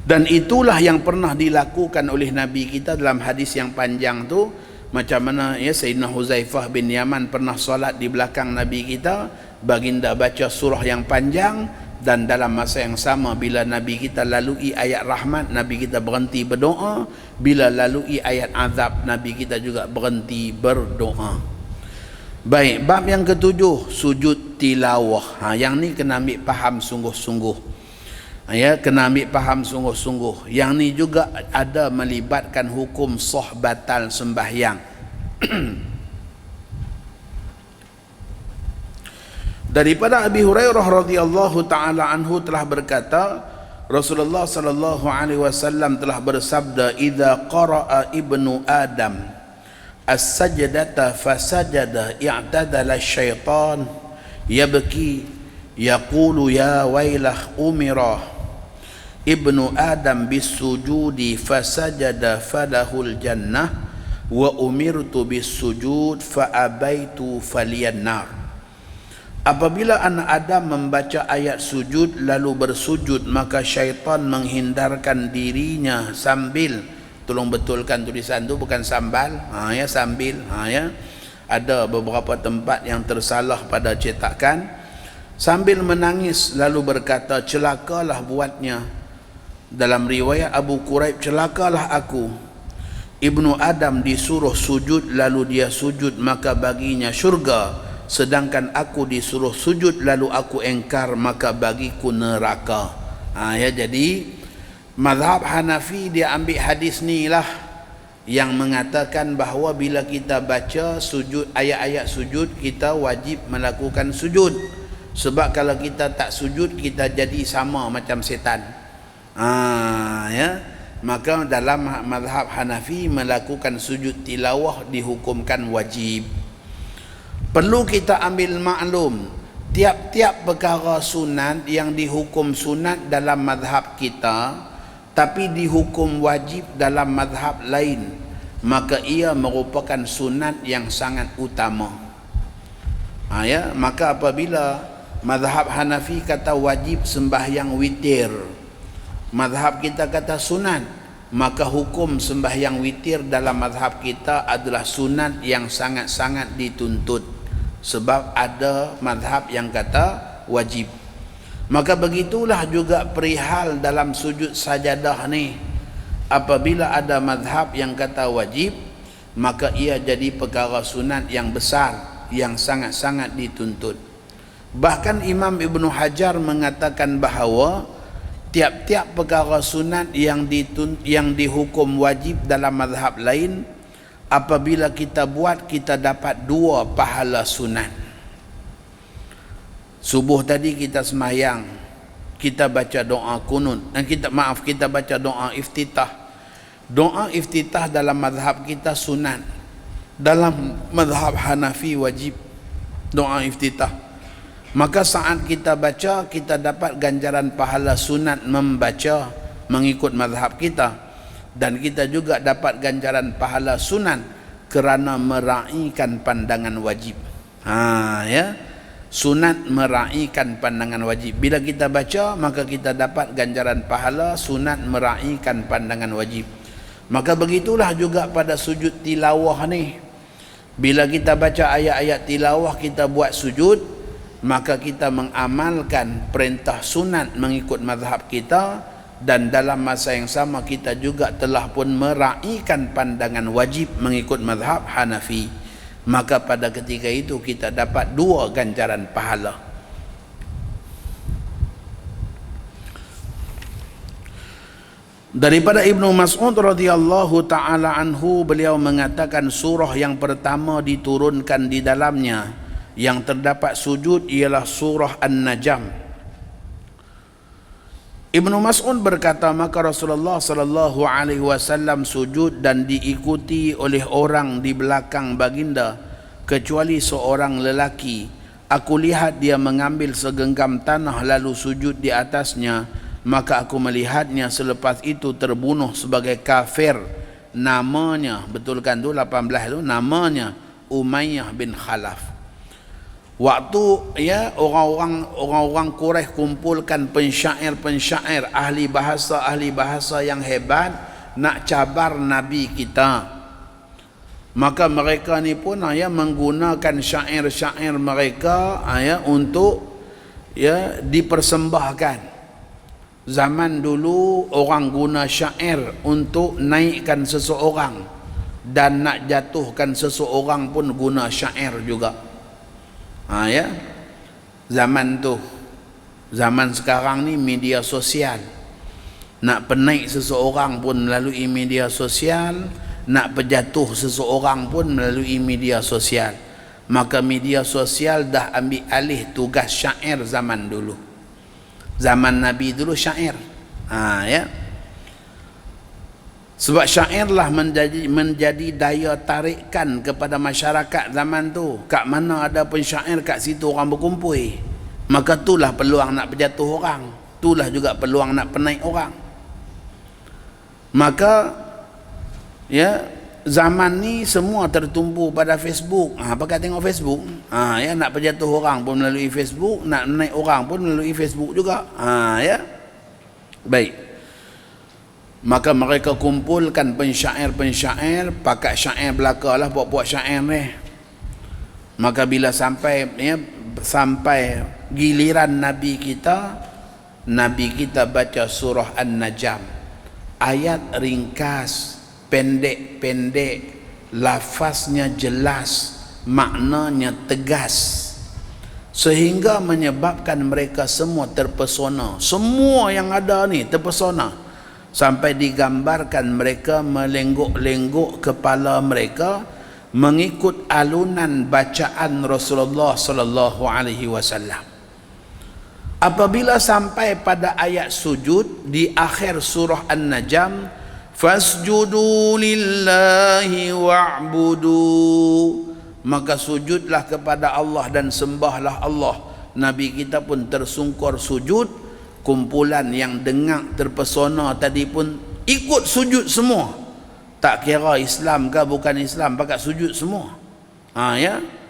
Speaker 1: Dan itulah yang pernah dilakukan oleh Nabi kita dalam hadis yang panjang tu. Macam mana, ya, Sayyidina Huzaifah bin Yaman pernah solat di belakang Nabi kita, baginda baca surah yang panjang, dan dalam masa yang sama bila Nabi kita lalui ayat rahmat, Nabi kita berhenti berdoa. Bila lalui ayat azab, Nabi kita juga berhenti berdoa. Baik, bab yang ke-7, sujud tilawah. Yang ni kena ambil faham sungguh-sungguh. Ya, kena ambil faham sungguh-sungguh. Yang ni juga ada melibatkan hukum sah batal sembahyang. Daripada Abi Hurairah radhiyallahu taala anhu telah berkata, Rasulullah sallallahu alaihi wasallam telah bersabda, "Idza qara'a ibnu Adam as-sajdata fasajada i'tadala syaitan yabki yaqulu ya wailah umira ibnu Adam bisujudi fasajada falahul jannah wa umirtu bisujud fa abaitu faliyan nar." Apabila anak Adam membaca ayat sujud lalu bersujud, maka syaitan menghindarkan dirinya sambil, tolong betulkan tulisan tu, bukan sambal, ya, sambil, ya. Ada beberapa tempat yang tersalah pada cetakan. Sambil menangis lalu berkata, "Celakalah buatnya." Dalam riwayat Abu Quraib, "Celakalah aku. Ibnu Adam disuruh sujud lalu dia sujud, maka baginya syurga, sedangkan aku disuruh sujud lalu aku engkar, maka bagiku neraka." Ya, jadi mazhab Hanafi dia ambil hadis ni lah yang mengatakan bahawa bila kita baca sujud, ayat-ayat sujud, kita wajib melakukan sujud. Sebab kalau kita tak sujud, kita jadi sama macam setan. Ya, maka dalam mazhab Hanafi melakukan sujud tilawah dihukumkan wajib. Perlu kita ambil maklum, tiap-tiap perkara sunat yang dihukum sunat dalam mazhab kita tapi dihukum wajib dalam mazhab lain, maka ia merupakan sunat yang sangat utama. Ya, maka apabila mazhab Hanafi kata wajib sembahyang witir, mazhab kita kata sunat, maka hukum sembahyang witir dalam mazhab kita adalah sunat yang sangat-sangat dituntut. Sebab ada mazhab yang kata wajib. Maka begitulah juga perihal dalam sujud sajadah ni. Apabila ada mazhab yang kata wajib, maka ia jadi perkara sunat yang besar, yang sangat-sangat dituntut. Bahkan Imam Ibn Hajar mengatakan bahawa tiap-tiap perkara sunat yang dihukum wajib dalam mazhab lain, apabila kita buat, kita dapat 2 pahala sunat. Subuh tadi kita sembahyang, kita baca doa kunut, kita baca doa iftitah. Doa iftitah dalam mazhab kita sunat, dalam mazhab Hanafi wajib doa iftitah. Maka saat kita baca, kita dapat ganjaran pahala sunat membaca mengikut mazhab kita, dan kita juga dapat ganjaran pahala sunat kerana meraihkan pandangan wajib. Ya, sunat meraihkan pandangan wajib. Bila kita baca, maka kita dapat ganjaran pahala sunat meraihkan pandangan wajib. Maka begitulah juga pada sujud tilawah ni. Bila kita baca ayat-ayat tilawah, kita buat sujud, maka kita mengamalkan perintah sunat mengikut mazhab kita, dan dalam masa yang sama kita juga telah pun meraihkan pandangan wajib mengikut mazhab Hanafi. Maka pada ketika itu kita dapat 2 ganjaran pahala. Daripada Ibnu Mas'ud radhiyallahu taala anhu, beliau mengatakan surah yang pertama diturunkan di dalamnya yang terdapat sujud ialah surah An-Najm. Ibnu Mas'ud berkata, maka Rasulullah sallallahu alaihi wasallam sujud dan diikuti oleh orang di belakang baginda kecuali seorang lelaki. Aku lihat dia mengambil segenggam tanah lalu sujud di atasnya, maka aku melihatnya selepas itu terbunuh sebagai kafir. Namanya, betulkan tu 18 tu, namanya Umayyah bin Khalaf. Waktu orang-orang Quraisy kumpulkan pensyair ahli bahasa yang hebat nak cabar Nabi kita, maka mereka ni pun menggunakan syair-syair mereka untuk dipersembahkan. Zaman dulu orang guna syair untuk naikkan seseorang, dan nak jatuhkan seseorang pun guna syair juga. Zaman tu, zaman sekarang ni media sosial. Nak penaik seseorang pun melalui media sosial, nak pejatuh seseorang pun melalui media sosial. Maka media sosial dah ambil alih tugas syair zaman dulu. Zaman Nabi dulu syair. Sebab syairlah menjadi daya tarikan kepada masyarakat zaman tu. Kat mana ada pensyair, kat situ orang berkumpul. Maka itulah peluang nak berjatuh orang, itulah juga peluang nak penaik orang. Maka zaman ni semua tertumpu pada Facebook. Pakai tengok Facebook. Nak berjatuh orang pun melalui Facebook, nak menaik orang pun melalui Facebook juga. Baik. Maka mereka kumpulkan pensyair-pensyair, pakai syair belaka lah, buat syair ni. Maka bila sampai giliran Nabi kita baca surah An-Najm. Ayat ringkas, pendek-pendek, lafaznya jelas, maknanya tegas, sehingga menyebabkan mereka semua terpesona. Semua yang ada ni terpesona. Sampai digambarkan mereka melengguk-lengguk kepala mereka mengikut alunan bacaan Rasulullah sallallahu alaihi wasallam. Apabila sampai pada ayat sujud di akhir surah An-Najm, fasjudu lillahi wa'budu, maka sujudlah kepada Allah dan sembahlah Allah. Nabi kita pun tersungkur sujud. Kumpulan yang dengar terpesona tadi pun ikut sujud semua. Tak kira Islam ke bukan Islam, pakat sujud semua.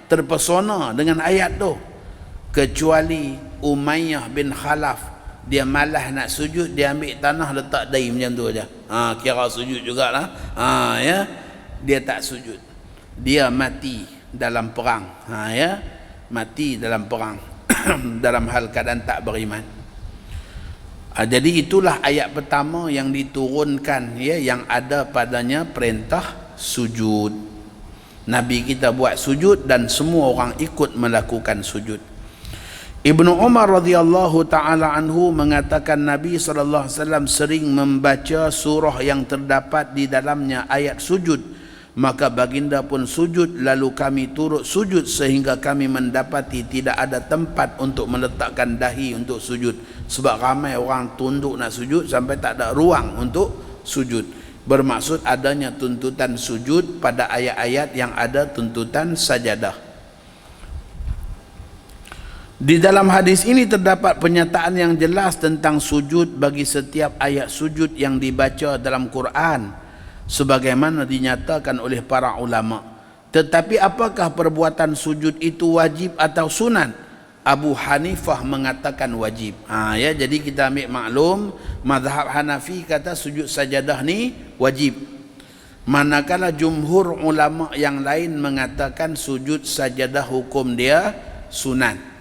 Speaker 1: Terpesona dengan ayat tu. Kecuali Umayyah bin Khalaf, dia malas nak sujud, dia ambil tanah letak dahi macam tu aja. Kira sujud jugalah. Dia tak sujud. Dia mati dalam perang. Mati dalam perang dalam hal keadaan tak beriman. Jadi itulah ayat pertama yang diturunkan, yang ada padanya perintah sujud. Nabi kita buat sujud dan semua orang ikut melakukan sujud. Ibnu Umar radhiyallahu taala anhu mengatakan Nabi sallallahu alaihi wasallam sering membaca surah yang terdapat di dalamnya ayat sujud, maka baginda pun sujud, lalu kami turut sujud sehingga kami mendapati tidak ada tempat untuk meletakkan dahi untuk sujud, sebab ramai orang tunduk nak sujud sampai tak ada ruang untuk sujud. Bermaksud adanya tuntutan sujud pada ayat-ayat yang ada tuntutan sajadah. Di dalam hadis ini terdapat pernyataan yang jelas tentang sujud bagi setiap ayat sujud yang dibaca dalam Quran, sebagaimana dinyatakan oleh para ulama. Tetapi apakah perbuatan sujud itu wajib atau sunat? Abu Hanifah mengatakan wajib. Jadi kita ambil maklum, mazhab Hanafi kata sujud sajadah ni wajib. Manakala jumhur ulama yang lain mengatakan sujud sajadah hukum dia sunat.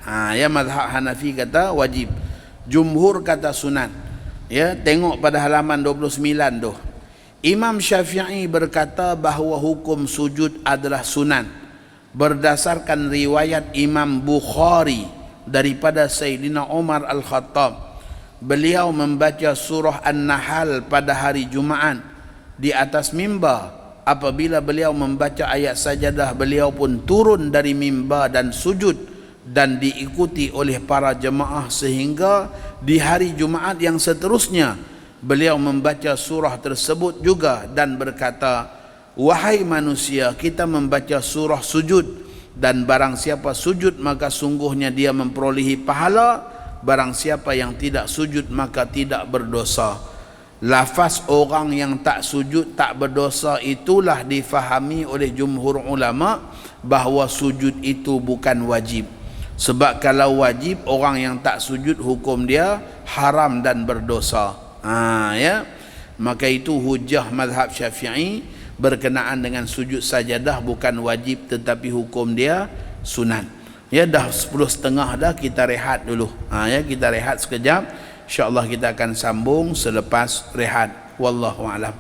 Speaker 1: Mazhab Hanafi kata wajib, jumhur kata sunat. Tengok pada halaman 29 tu. Imam Syafi'i berkata bahawa hukum sujud adalah sunat berdasarkan riwayat Imam Bukhari daripada Sayyidina Umar Al-Khattab. Beliau membaca surah An-Nahl pada hari Jumaat di atas mimbar. Apabila beliau membaca ayat sajadah, beliau pun turun dari mimbar dan sujud dan diikuti oleh para jemaah, sehingga di hari Jumaat yang seterusnya beliau membaca surah tersebut juga dan berkata, wahai manusia, kita membaca surah sujud, dan barang siapa sujud maka sungguhnya dia memperolehi pahala, barang siapa yang tidak sujud maka tidak berdosa. Lafaz orang yang tak sujud tak berdosa itulah difahami oleh jumhur ulama bahawa sujud itu bukan wajib. Sebab kalau wajib, orang yang tak sujud hukum dia haram dan berdosa. Maka itu hujah mazhab Syafi'i berkenaan dengan sujud sajadah bukan wajib tetapi hukum dia sunat. Dah 10.30 dah, kita rehat dulu. Kita rehat sekejap. InsyaAllah kita akan sambung selepas rehat. Wallahu a'lam.